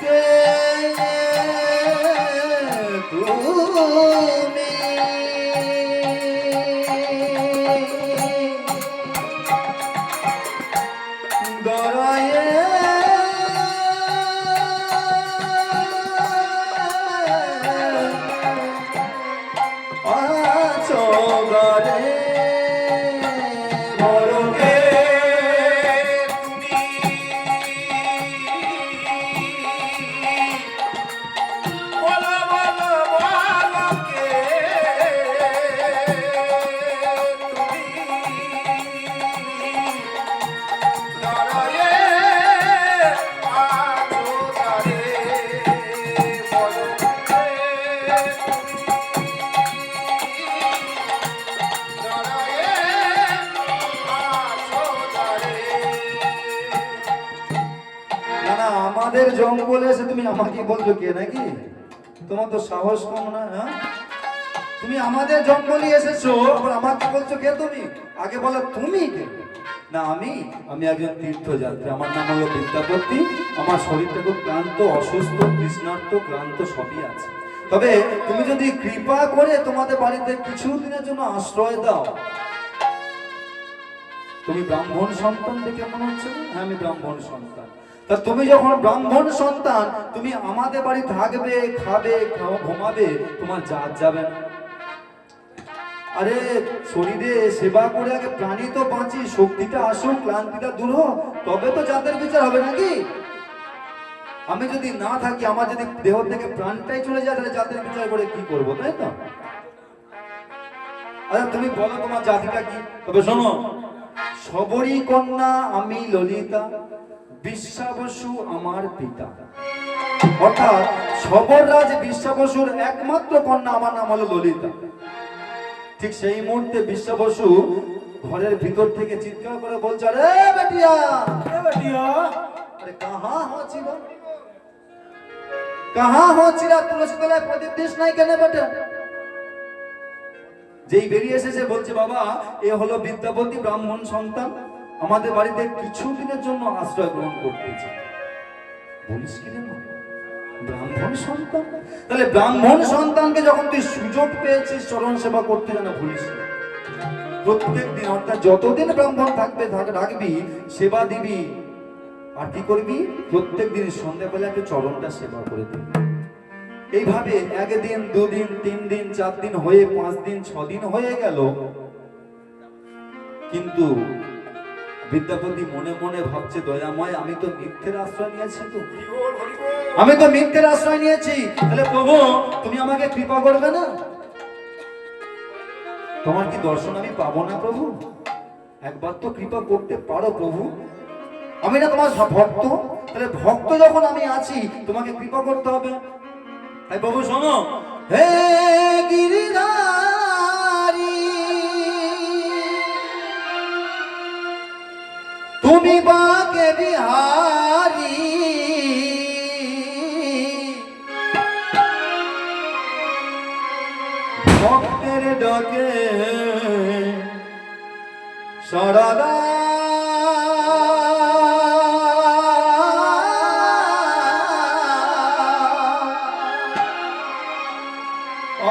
কে তুমি, দরায়ে আছো গরে বলো কে তুমি, বলো বলো বলো কে তুমি, দরায়ে আছো দরে বলো কে তুমি, দরায়ে আছো দরে। না না, আমাদের জঙ্গলে এসে তুমি আমাকে বলছো কে নাকি, তোমার তো সাহস কম না, হ্যাঁ? তুমি আমাদের জঙ্গলে এসেছো, আবার আমাকে বলছো কে তুমি, আগে বলো তুমি কে। না আমি একজন তীর্থযাত্রী, আমার নাম হলো বিদ্যাপতি, আমার শরীরটা খুব ক্লান্ত, অসুস্থ, তৃষ্ণার্ত, ক্লান্ত সবই আছে। তবে তুমি যদি কৃপা করে তোমাদের বাড়িতে কিছু দিনের জন্য আশ্রয় দাও। তুমি ব্রাহ্মণ সন্তান দেখে মনে হচ্ছে না? হ্যাঁ আমি ব্রাহ্মণ সন্তান। তা তুমি যখন ব্রাহ্মণ সন্তান, তুমি আমাদের বাড়ি থাকবে, খাবে, ঘুমাবে, তোমার জাত যাবে না। আরে শরীরে সেবা করে আগে প্রাণী তো বাঁচি, শক্তিটা আসুক, ক্লান্তিটা দূর হোক, তবে তো জাতের বিচার হবে নাকি। আমি যদি না থাকি, আমার যদি দেহ থেকে প্রাণটাই চলে যায়, তাহলে জাতের বিচার করে কি করবো, তাই তো? আচ্ছা তুমি বলো তোমার জাতিটা কি। তবে শোনো, সবরী কন্যা আমি ললিতা, বিশ্বাবসু আমার পিতা। অর্থাৎ সবররাজ বিশ্বাবসুর একমাত্র কন্যা আমার নাম হলো ললিতা। ঠিক সেই মুহূর্তে বিশ্বাবসু ঘরের ভিতর থেকে চিৎকার করে বলছে, আরে বেটিয়া, अरे कहाँ हो चिरा, कहाँ हो चिरा, तुलसी तलाय प्रदीप दिस नहीं कहने बेटे। যেই বেরিয়ে এসেছে বলছে, বাবা এ হলো বিদ্যাপতি ব্রাহ্মণ সন্তান, আমাদের বাড়িতে কিছুদিনের জন্য আশ্রয় গ্রহণ করতে চায়। বলিস কি রে মা, ব্রাহ্মণ সন্তান? তাহলে ব্রাহ্মণ সন্তানকে যখন তুই সুযোগ পেয়েছিস চরণ সেবা করতে, যেন ভুলিস না। প্রত্যেক দিন, অর্থাৎ যতদিন ব্রাহ্মণ থাকবে রাখবি, সেবা দিবি। আর কি করবি? প্রত্যেক দিন সন্ধ্যাবেলা একটু চরণটা সেবা করে দিবি। এইভাবে একদিন, দুদিন, 3 দিন, 4 দিন হয়ে 5 দিন, 6 দিন হয়ে গেল। কিন্তু বিদ্যাপতি মনে মনে ভাবছে, দয়াময় আমি তো মিথ্যের আশ্রয় নিয়েছি, আমি তো মিথ্যের আশ্রয় নিয়েছি। তাহলে প্রভু তুমি আমাকে কৃপা করবে না? তোমার কি দর্শন আমি পাবো না প্রভু? একবার তো কৃপা করতে পারো প্রভু, আমি না তোমার ভক্ত? তাহলে ভক্ত যখন আমি আছি, তোমাকে কৃপা করতে হবে। তাই প্রভু শোনো, হে গিরিধারী তুমি বাকে বিহারী, ভক্তের ডাকে সাড়া দাও।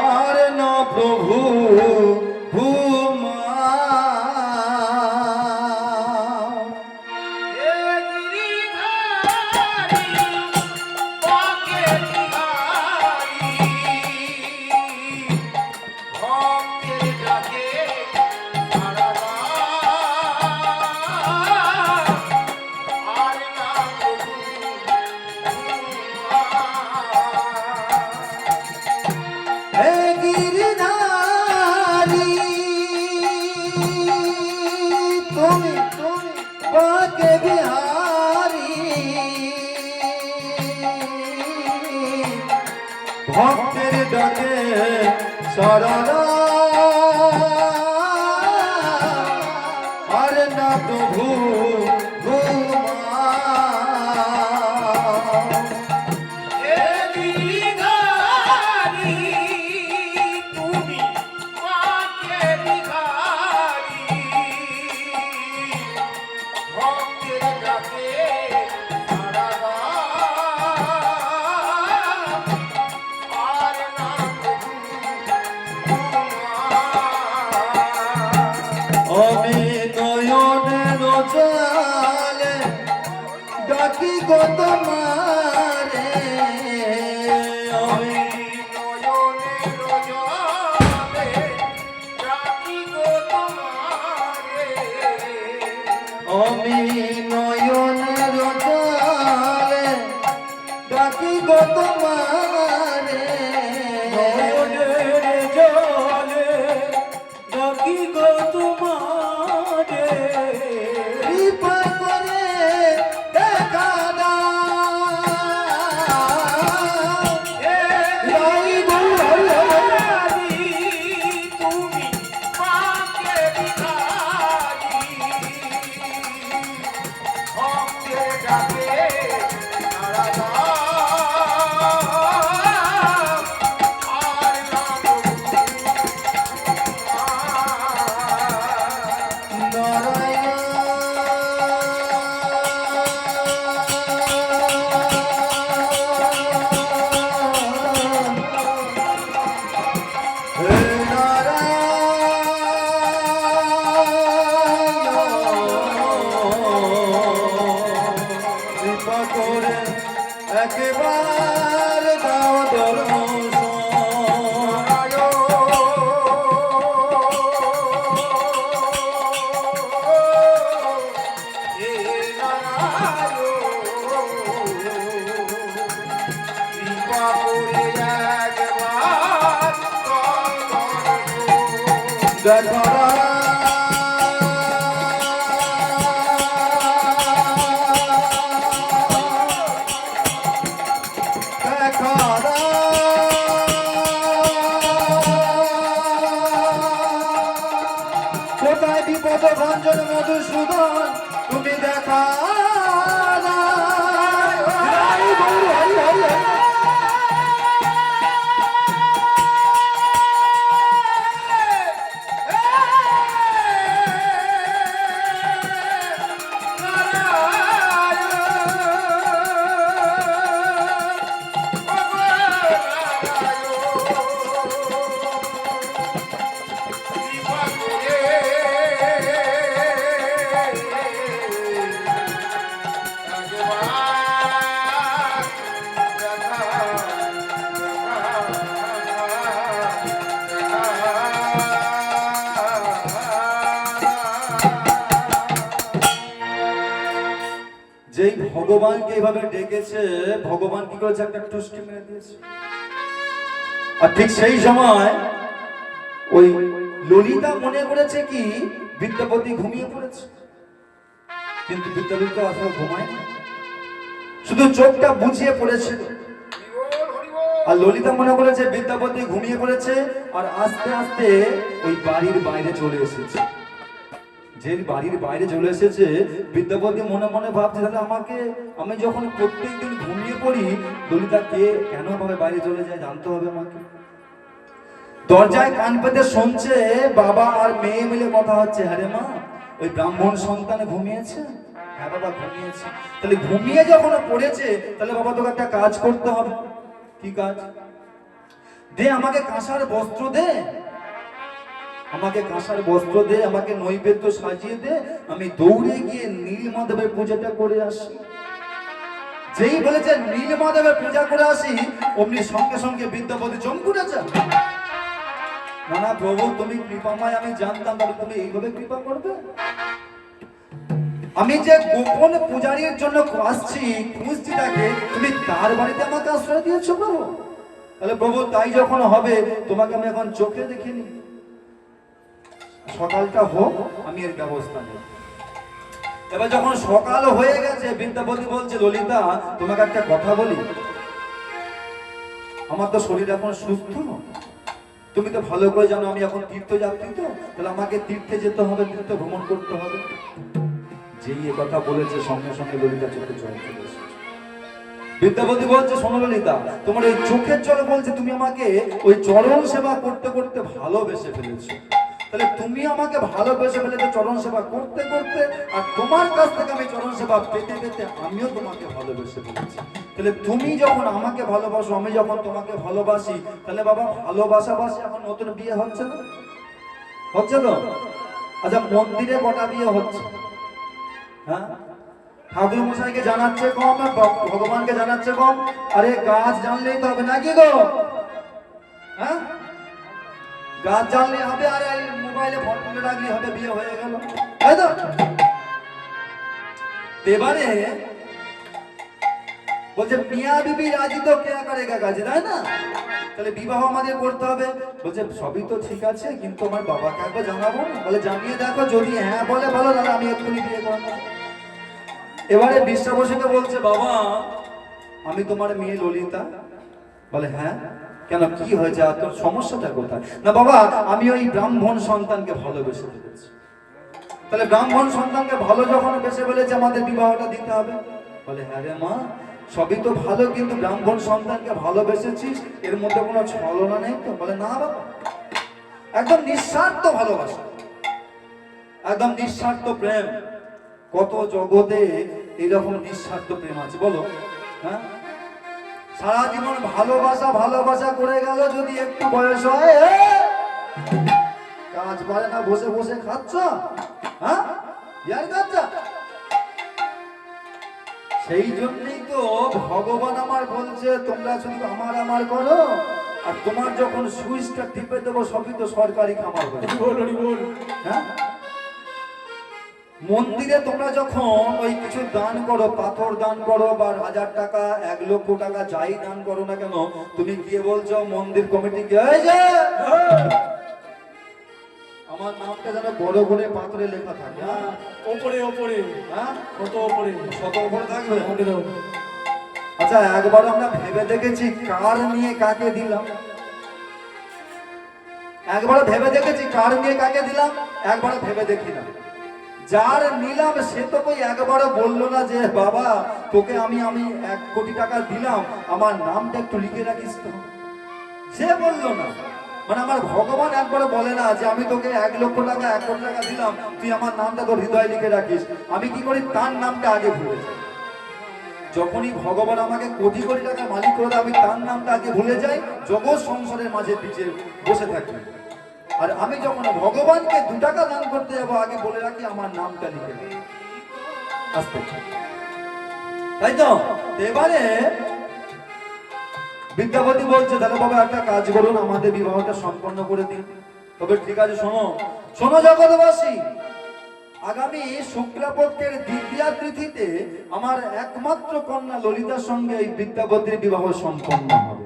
আর না প্রভু ভূমা, বাকে বিহারী, ভক্তের ডাকে সাড়া দাও। আর না প্রভু ভূমা, আমি নয়নের জলে ডাকি গো তোমারে, আমি নয়নের জলে ডাকি গো তোমারে, আমি নয়নের জলে ডাকি গো তোমারে, নয়নের জলে ডাকি গো তোমারে, কৃপা করে দেখা দাও। তুমি মাকে বিহারী, ভক্তের ডাকে সাড়া দাও। আর না একবার দাও দর্শন। দেখা কোথায় বিপদ ভঞ্জন মধুসূদন, তুমি দেখা যেই ভগবানকে এইভাবে ডেকেছে, ভগবান কি করেছে, একটা টুসকি মেরে দিয়েছে। আর ঠিক সেই সময় ওই ললিতা মনে করেছে কি বিদ্যাপতি ঘুমিয়ে পড়েছে, কিন্তু বিদ্যাপতি তো আসলে ঘুমায় না, শুধু চোখটা বুঝিয়ে পড়েছিল। আর ললিতা মনে করেছে বিদ্যাপতি ঘুমিয়ে পড়েছে, আর আস্তে আস্তে ওই বাড়ির বাইরে চলে এসেছে। যে বাড়ির বাইরে চলে এসেছে, বিদ্যাপতি মনে মনে ভাবছে তাহলে আমাকে, আমি যখন প্রত্যেকদিন ঘুমিয়ে পড়ি, ললিতা কে কেন ভাবে বাইরে চলে যায় জানতে হবে আমাকে। দরজায় কান পেতে শুনছে বাবা আর মেয়ে মিলে কথা হচ্ছে। হ্যাঁ রে মা, ওই ব্রাহ্মণ সন্তান ঘুমিয়েছে? হ্যাঁ বাবা ঘুমিয়েছে। তাহলে ঘুমিয়ে যখন পড়েছে, তাহলে বাবা তোকে একটা কাজ করতে হবে। কি কাজ? দে আমাকে কাঁসার বস্ত্র দে, আমাকে কাঁসার বস্ত্র দে, আমাকে নৈবেদ্য সাজিয়ে দে, আমি দৌড়ে গিয়ে নীলমাধবের পূজাটা করে আসি। যেই বলেছে নীলমাধবের পূজা করে আসি, অমনি সঙ্গে সঙ্গে বিদ্যাপতি চমকুটেছে। না না প্রভু, তুমি কৃপাময়, আমি জানতাম, তাহলে তুমি এইভাবে কৃপা করবে? আমি যে গোপন পূজারীর জন্য আসছি, খুঁজছি তাকে, তুমি তার বাড়িতে আমাকে আশ্রয় দিয়েছো প্রভু। তাহলে প্রভু তাই যখন হবে, তোমাকে আমি এখন চোখে দেখিনি, সকালটা হোক, আমি এর ব্যবস্থা নেব। এবার যখন সকাল হয়ে গেছে, বিদ্যাপতি বলছে ললিতা তোমাকে একটা কথা বলি, আমার তো শরীর এখন সুস্থ, তুমি তো ভালো করে জানো আমি এখন তীর্থযাত্রী, তো তাহলে আমাকে তীর্থে যেতে হবে, তীর্থ ভ্রমণ করতে হবে। যেই এ কথা বলেছে, সঙ্গে সঙ্গে ললিতা চোখে জল চলে এসেছে। বিদ্যাপতি বলছে শোনো ললিতা, তোমার ওই চোখের জল বলছে তুমি আমাকে ওই চরণ সেবা করতে করতে ভালোবেসে ফেলেছো। তাহলে তুমি আমাকে ভালোবেসে ফেলেছো চরণ সেবা করতে করতে, আর তোমার কাছ থেকে আমি চরণ সেবা পেতে পেতে আমিও তোমাকে ভালোবেসে ফেলেছি। তাহলে তুমি যখন আমাকে ভালোবাসো, আমি যখন তোমাকে ভালোবাসি, তাহলে বাবা ভালোবাসাবাসি এখন নতুন বিয়ে হচ্ছে না? হচ্ছে তো? আচ্ছা মন্দিরে কটা বিয়ে হচ্ছে? হ্যাঁ, ঠাকুর মশাইকে জানাচ্ছে কম, ভগবানকে জানাচ্ছে কম। আরে গাছ জানলেই তো হবে নাকি গো? হ্যাঁ, গাছ জানলে হবে, আর এই মোবাইলে ফটো তুলে রাখলে হবে, বিয়ে হয়ে গেল, তাই তো? এবারে বলছে মিয়া বিবি রাজি তো কে করেগা কাজে, তাই না? তাহলে বিবাহ আমাদের করতে হবে। বলছে সবই তো ঠিক আছে, কিন্তু আমার বাবাকে একবার জানাবো না? বলে জানিয়ে দেখো, যদি হ্যাঁ বলে ভালো, তাহলে আমি এক্ষুনি বিয়ে করবো। এবারে বিশ্বাবসীকে বলছে বাবা আমি তোমার মেয়ে ললিতা। বলে হ্যাঁ, কেন কি হয়েছে, আর তোর সমস্যাটা কোথায়? না বাবা আমি ওই ব্রাহ্মণ সন্তানকে ভালোবেসে ফেলেছি। তাহলে ব্রাহ্মণ সন্তানকে ভালো যখন বেসে ফেলেছে, আমাদের বিবাহটা দিতে হবে। বলে হ্যাঁ রে মা, সবই তো ভালো, কিন্তু ব্রাহ্মণ সন্তানকে ভালোবেসেছিস, এর মধ্যে কোনো ছলনা নেই তো? বলে না বাবা, একদম নিঃস্বার্থ ভালোবাসা, একদম নিঃস্বার্থ প্রেম। কত জগতে এরকম নিঃস্বার্থ প্রেম আছে বলো? হ্যাঁ, সারা জীবন ভালোবাসা ভালোবাসা করে গেল, যদি একটু বয়স হয় কাজ পারে না, বসে বসে খাচ্ছ, হ্যাঁ ইয়ার খাচ্ছ। সেই জন্যই তো ভগবান আমার বলছে তোমরা শুধু আমার আমার করো, আর তোমার যখন সুইচটা টিপে দেবো, সবই তো সরকারি খামার হবে। হ্যাঁ, মন্দিরে তোমরা যখন ওই কিছু দান করো, পাথর দান করো বা 1000 টাকা 1 লক্ষ টাকা যাই দান করো না কেন, তুমি গিয়ে বলছো মন্দির কমিটিকে আমার নামটা যেন বড় করে পাথরে লেখা থাকে। হ্যাঁ ওপরে ওপরে, হ্যাঁ কত ওপরে, শত উপরে থাকবে। আচ্ছা একবার আমরা ভেবে দেখেছি কার নিয়ে কাকে দিলাম? একবার ভেবে দেখেছি কার নিয়ে কাকে দিলাম? একবার ভেবে দেখি না। যার নিলাম সে তো কই একবারও বললো না যে বাবা তোকে আমি 1 কোটি টাকা দিলাম, আমার নামটা একটু লিখে রাখিস তো। সে বললো না, মানে আমার ভগবান একবারও বলে না যে আমি তোকে 1 লক্ষ টাকা 1 কোটি টাকা দিলাম, তুই আমার নামটা তোর হৃদয়ে লিখে রাখিস। আমি কি করি, তার নামটা আগে ভুলে যাই। যখনই ভগবান আমাকে কোটি কোটি টাকার মালিক করে দেয়, আমি তার নামটা আগে ভুলে যাই, জগৎ সংসারের মাঝে পিছিয়ে বসে থাকি। আর আমি যখন ভগবানকে 2 টাকা দান করতে যাবো, আগে বলে রাখি আমার নামটা লিখে আসতে। তাই তো এবারে বিদ্যাপতি বলছে তাহলে বাবা একটা কাজ করুন, আমাদের বিবাহটা সম্পন্ন করে দিন। তবে ঠিক আছে, শোনো শোনো জগৎবাসী, আগামী শুক্লাপক্ষের দ্বিতীয়া তিথিতে আমার একমাত্র কন্যা ললিতার সঙ্গে এই বিদ্যাপতির বিবাহ সম্পন্ন হবে।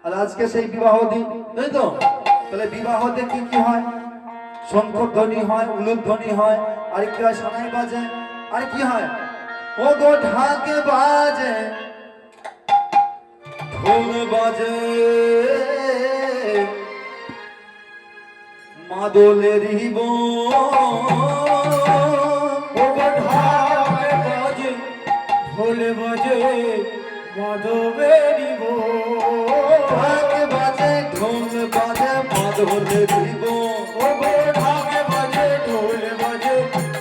আর আজকে সেই বিবাহ দিন, তাই তো? তাহলে বিবাহতে কি কি হয়? শঙ্খধ্বনি হয়, উলুধ্বনি হয়, আর কি হয়? সানাই বাজে, আর কি হয়? ও গো ঢাকে বাজে, ঢোল বাজে, মাদলের ঢোল বাজে মাধবেরি ঢাক বাজে, ঢোল বাজে, মাদলের ঢাক বাজে ঢোল বাজে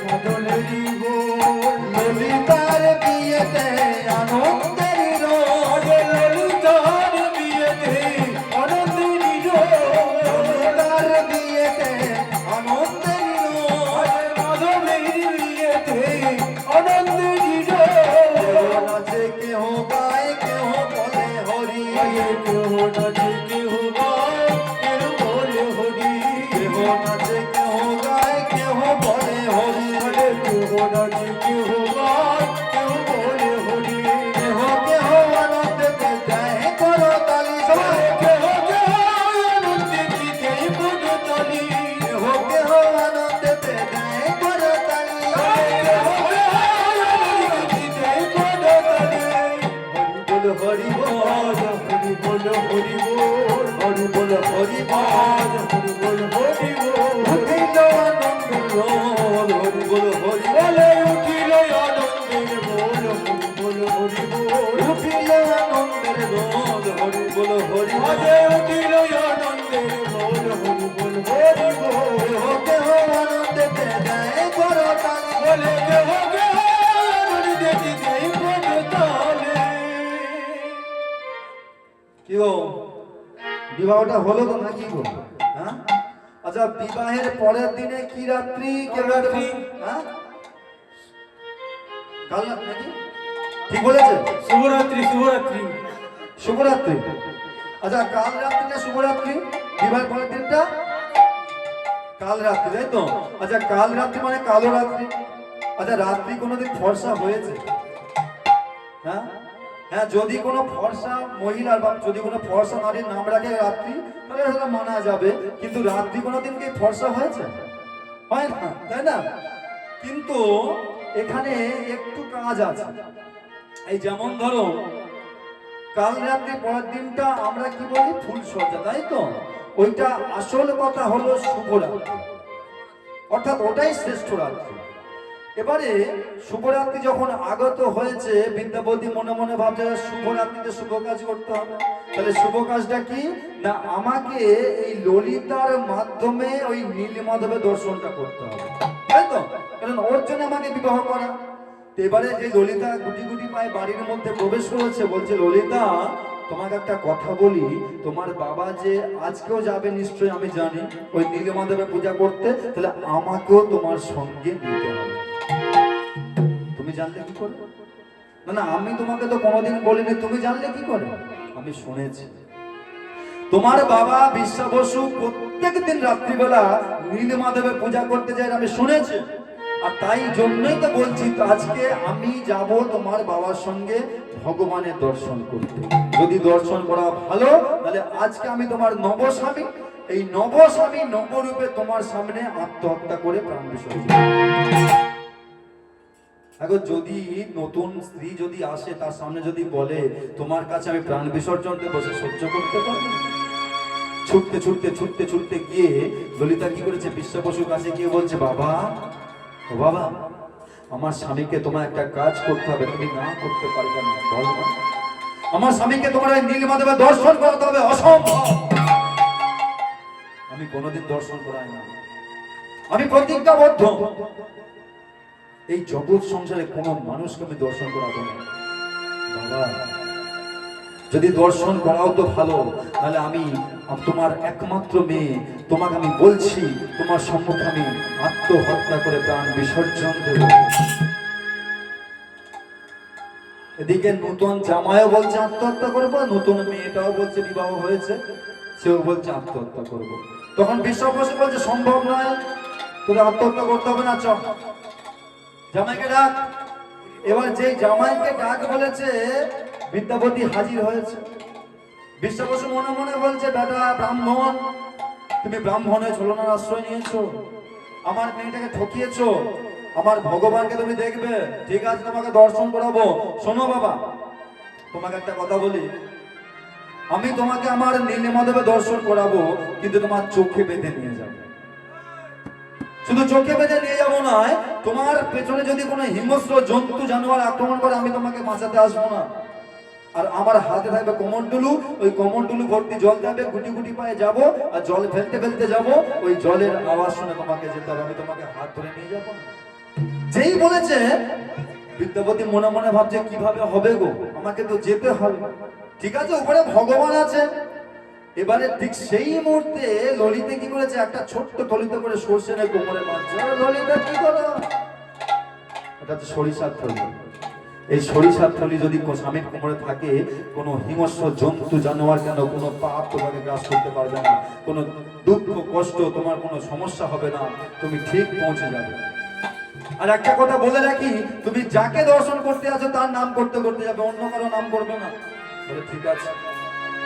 মাদলেরি ললিতার বিয়েতে আনন্দের রোজ, ললিতার বিয়েতে আনন্দেরি ললিতার বিয়েতে আনন্দের রোজ, মাধবেরি বিয়েতে আনন্দেরি নাচে কেহ গায়, কেহ বলে হরি, কেহ নাচে কেহ গায় কেহ বলে হরি কেহ নাচে কেহ গায়, কেহ বলে হরি, কেহ নাচে কেহ গায় কেহ বলে হরি কেহ কেহ আনন্দেতে দেয় করতালি, সবাই কেহ কেহ আনন্দে দিতে করতালি কেহ কেহ আনন্দেতে দেয় করতালি, কেহ কেহ আনন্দে দিতে করতালি হরি বল, হরি বল হরি বল হরি বল, হরি বল, হরি বল হরি বল উঠিল আনন্দের রোল, হরি বল, হরি বল, বলে উঠিল আনন্দের বল হরি বল হরি বল উঠিল আনন্দের রোল, হরি বল, হরি বল, আজে উঠিল আনন্দের বল হরি বল হরি বল কেহ কেহ আনন্দেতে দেয় করতালি, বলে কেহ কেহ আনন্দে দিতে করতালি কি গো বিবাহটা হলো তো নাকি গো? হ্যাঁ, আচ্ছা বিবাহের পরের দিনে কি রাত্রি? কাল রাত্রি। হ্যাঁ, কাল রাত নাকি? ঠিক বলেছে? শুভরাত্রি শুভরাত্রি শুভরাত্রি। আচ্ছা কাল রাত্রি না শুভরাত্রি? বিবাহের পরের দিনটা কাল রাত্রি, তাই তো? আচ্ছা কাল রাত্রি মানে কালো রাত্রি। আচ্ছা রাত্রি কোনোদিন ফর্সা হয়েছে? হ্যাঁ হ্যাঁ, যদি কোনো ফর্সা মহিলার বা যদি কোনো ফর্সা নারীর নাম রাখে রাত্রি, তাহলে সেটা মানা যাবে, কিন্তু রাত্রি কোনোদিন কি ফর্সা হয়েছে? হয় না, তাই না? কিন্তু এখানে একটু কাজ আছে। এই যেমন ধরো কাল রাত্রি পরের দিনটা আমরা কি বলি? ফুল সজ্জা, তাই তো? ওইটা আসল কথা হলো শুভরাত্রি, অর্থাৎ ওটাই শ্রেষ্ঠ রাত্রি। এবারে শুভরাত্রি যখন আগত হয়েছে, বিদ্যাপতি মনে মনে ভাবছে শুভরাত্রিতে শুভ কাজ করতে হবে। তাহলে শুভ কাজটা কি না, আমাকে এই ললিতার মাধ্যমে ওই নীলমাধবের দর্শনটা করতে হবে, তাই তো? কারণ ওর জন্য আমাকে বিবাহ করা। তো এবারে যে ললিতা গুটি গুটি পায়ে বাড়ির মধ্যে প্রবেশ করেছে, বলছে ললিতা তোমাকে একটা কথা বলি, তোমার বাবা যে আজকেও যাবে নিশ্চয়ই আমি জানি ওই নীলমাধবের পূজা করতে, তাহলে আমাকেও তোমার সঙ্গে নিতে হবে। তুমি জানলে কি করে? না না, আমি তোমাকে তো কোনোদিন বলিনি, তুমি জানলে কি করে? আমি শুনেছি তোমার বাবা বিশ্বা বসু প্রত্যেক দিন রাত্রিবেলা নীলমাধবের পূজা করতে যায়, আমি শুনেছি। আর তাই জন্যই তো বলছি, তো আজকে আমি যাব তোমার বাবার সঙ্গে ভগবানের দর্শন করতে। যদি দর্শন করা ভালো, তাহলে আজকে আমি তোমার নবস্বামী, এই নবস্বামী নবরূপে তোমার সামনে আত্মহত্যা করে প্রাণ বিসর্জন। এখন যদি নতুন স্ত্রী যদি আসে, তার সামনে যদি বলে তোমার কাছে আমি প্রাণ বিসর্জন দেবো, সে সহ্য করতে পারবে? ছুটতে ছুটতে ছুটতে ছুটতে গিয়ে ললিতা কি করেছে? বিশ্বা বসুর কাছে গিয়ে বলছে, বাবা ও বাবা, আমার স্বামীকে তোমার একটা কাজ করতে হবে, তুমি না করতে পারবে না, বল না। আমার স্বামীকে তোমার ওই নীলমাধবের দর্শন করতে হবে, অসম্ভব। আমি কোনোদিন দর্শন করাই না, আমি প্রতিজ্ঞাবদ্ধ, এই জগৎ সংসারে কোনো মানুষকে আমি দর্শন করাবো না। বাবা যদি দর্শন করাও তো ভালো, তাহলে আমি তোমার একমাত্র মেয়ে, তোমাকে আমি বলছি তোমার সম্মুখে আমি আত্মহত্যা করে প্রাণ বিসর্জন দেব। এদিকে নতুন জামাইও বলছে আত্মহত্যা করবো, নতুন মেয়েটাও বলছে বিবাহ হয়েছে, সেও বলছে আত্মহত্যা করব। তখন বিশ্বা বসু বলছে সম্ভব নয়, তোদের আত্মহত্যা করতে হবে না, চ জামাইকে ডাক। এবার যে জামাইকে ডাক বলেছে, বিদ্যাপতি হাজির হয়েছে। বিশ্বাবসু মনে মনে বলছে, বেটা ব্রাহ্মণ, তুমি ব্রাহ্মণের ছলনার আশ্রয় নিয়েছো, আমার মেয়েটাকে ঠকিয়েছো, আমার ভগবানকে তুমি দেখবে, ঠিক আছে তোমাকে দর্শন করাবো। শোনো বাবা, তোমাকে একটা কথা বলি, আমি তোমাকে আমার নীলিমাধবে দর্শন করাবো, কিন্তু তোমার চোখে বেঁধে নিয়ে যাবো। শুধু চোখে বেঁধে নিয়ে যাবো নয়, তোমার পেছনে যদি কোনো হিংস্র জন্তু জানোয়ার আক্রমণ করে, আমি তোমাকে বাঁচাতে আসবো না। আর আমার হাতে থাকবে কমণ্ডলু, ওই কমণ্ডলু ভর্তি জল থাকবে, গুটি গুটি পায়ে যাবো, আর জল ফেলতে ফেলতে যাবো, ওই জলের আওয়াজ শুনে তোমাকে যেতে হবে, আমি তোমাকে হাত ধরে নিয়ে যাবো না। যেই বলেছে, বিদ্যাপতি মনে মনে ভাবছে কিভাবে হবে গো, আমাকে তো যেতে হবে। ঠিক আছে, উপরে ভগবান আছে। এবারে ঠিক সেই মুহূর্তে ললিতে কি করেছে, একটা ছোট্ট থলিতে করে সর্ষে নিয়ে কোমরে বাঁধছে। ললিতা কি করো? এটা হচ্ছে সরিষার থলি। এই সরিষার থলি যদি স্বামীর কোমরে থাকে, কোনো হিংস্র জন্তু জানোয়ার কেন কোনো পাপ তোমাকে গ্রাস করতে পারবে না, কোনো দুঃখ কষ্ট তোমার কোনো সমস্যা হবে না, তুমি ঠিক পৌঁছে যাবে। আর একটা কথা বলে রাখি, তুমি যাকে দর্শন করতে আছো তার নাম করতে করতে যাবে, অন্য কারো নাম করবে না। বলে ঠিক আছে,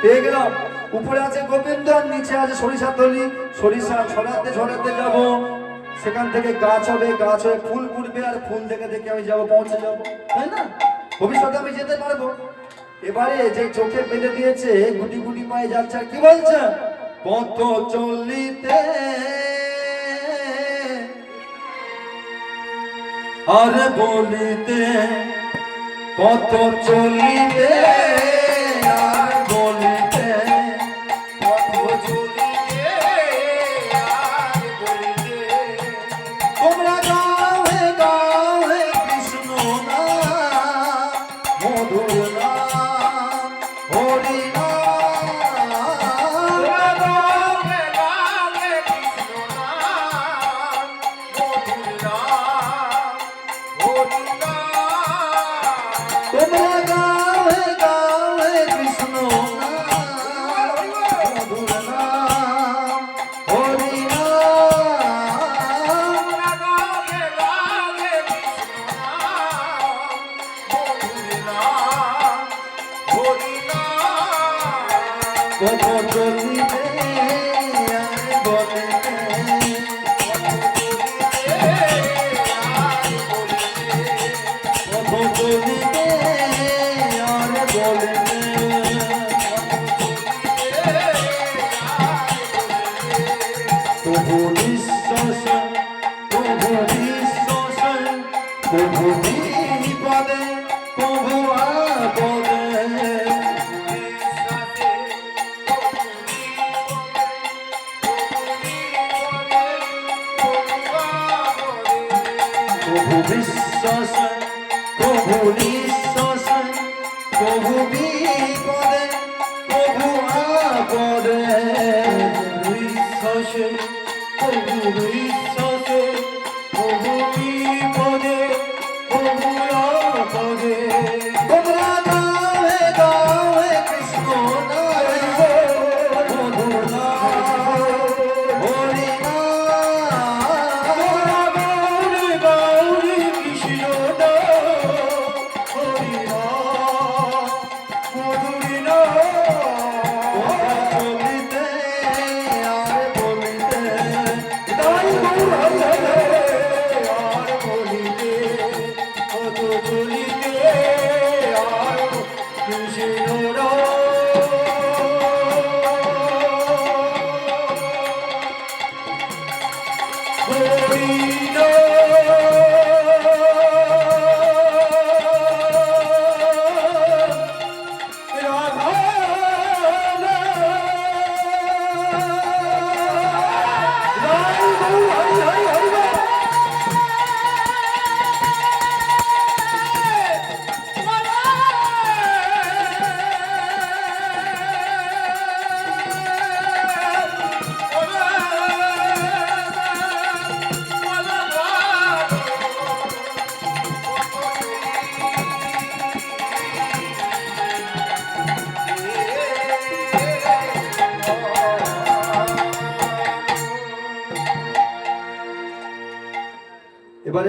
পেয়ে গেলাম। উপরে আছে গোবিন্দ আর নিচে আছে সরিষার থলি। সরিষা ছড়াতে ছড়াতে যাব, সেখান থেকে গাছ হবে, গাছ হয়ে ফুল ফুটবে, আর ফুল দেখে দেখে আমি যাবো, পৌঁছে যাবো, তাই না? ভবিষ্যতে আমি যেতে পারবো। এবারে যে চোখে বেঁধে দিয়েছে, গুটি গুটি পায়ে যাচ্ছে, আর কি বলছে, পথ চলিতে আর বলিতে, পথ চলিতে আর বলিতে, পথ চলিতে আর বলিতে, তোমরা গাও হে কৃষ্ণ নাম, মধুর নাম, হরি নাম। তোমরা গাও হে কৃষ্ণ নাম, মধুর নাম, হরি নাম। তোমরা গাও হে কৃষ্ণ নাম, মধুর নাম, হরি নাম। তোমরা গাও হে কৃষ্ণ নাম, মধুর নাম, হরি নাম। পথ চলিতে আর বলিতে, পথ চলিতে আর বলিতে, প্রভু বিশ্বাস, প্রভু বিশ্বাস, প্রভু বিপদে, প্রভু আপদে, প্রভু বিশ্বাস, প্রভু নিঃশ্বাস, প্রভু বিপদে, প্রভু আপদে, বিশ্বাসে, প্রভু বিশ্বাসে, প্রভু বিপদে, প্রভু আপদে। তোমরা গাও হে কৃষ্ণ নাম, মধুর নাম, হরি নাম। তোমরা গাও হে কৃষ্ণ নাম, হরি নাম, মধুর নাম। পথ চলিতে আর বলিতে, তাই গৌর হরে আর বলিতে, পথ চলিতে আর কৃষ্ণ নাম। হরি নাম, রাধা নাম,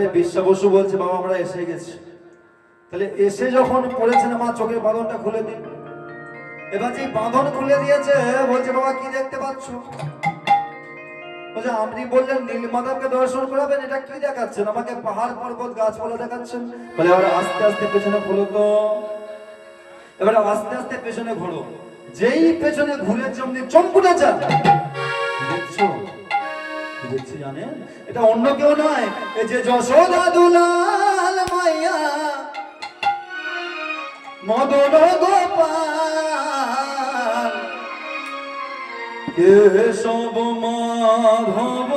এবারে বিশ্বা বসু বলছে বাবা আমরা এসে গেছি। তাহলে এসে যখন পড়েছেন মা চোখের বাঁধনটা খুলে দিন। এবার যে বাঁধন খুলে দিয়েছে বলছে বাবা কি দেখতে পাচ্ছ? বলছে আপনি বললেন নীলমাধবকে দর্শন করাবেন, এটা কি দেখাচ্ছেন আমাকে? পাহাড় পর্বত গাছপালা দেখাচ্ছেন। বলে এবার আস্তে আস্তে পেছনে ঘোরো তো। এবারে আস্তে আস্তে পেছনে ঘোরো। যেই পেছনে ঘুরে যেমনি চমকুটা যা দেখছো, কি দেখছি জানেন? এটা অন্য কেউ নয়, এই যে যশোদা দুলাল মাইয়া মদন গোপাল কেশব মাধব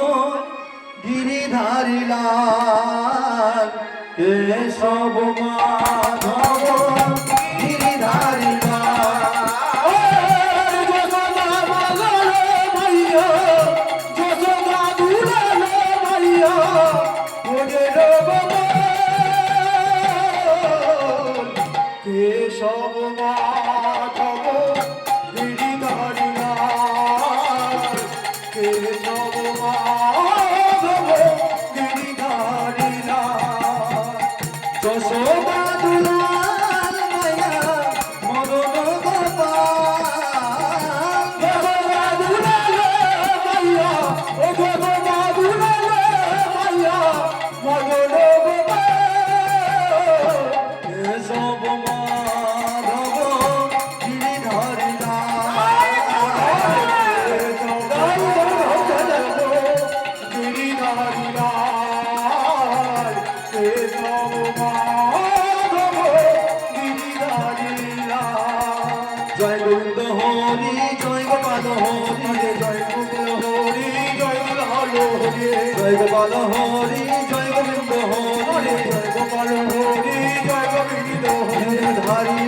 গিরিধারী লাল, কেশব মাধব গিরিধারী লাল। যশোদা বাজার মাইয়া, যশোদা দুলাল মাইয়া, ওদের বাবা কেশব মাধব গিরিধারী লাল, কেশব মাধব গিরিধারী লাল। যশোদা দুলাল মাইয়া মদন গোপাল, যশোদা দুলাল মাইয়া, ও যশোদা দুলাল মাইয়া, মদন গোপাল। কেশব মাধব গিরিধারী লাল। গিরিধারী লাল, কেশব মাধব গিরিধারী লাল। জয় গোবিন্দ হরি জয় গোপাল হরি, জয় গোবিন্দ হরি, জয় গোপাল হরি, জয় গোপাল হরি জয় গোবিন্দ হরি, জয় গোপাল হরি, জয় গোবিন্দ হরি। ধারী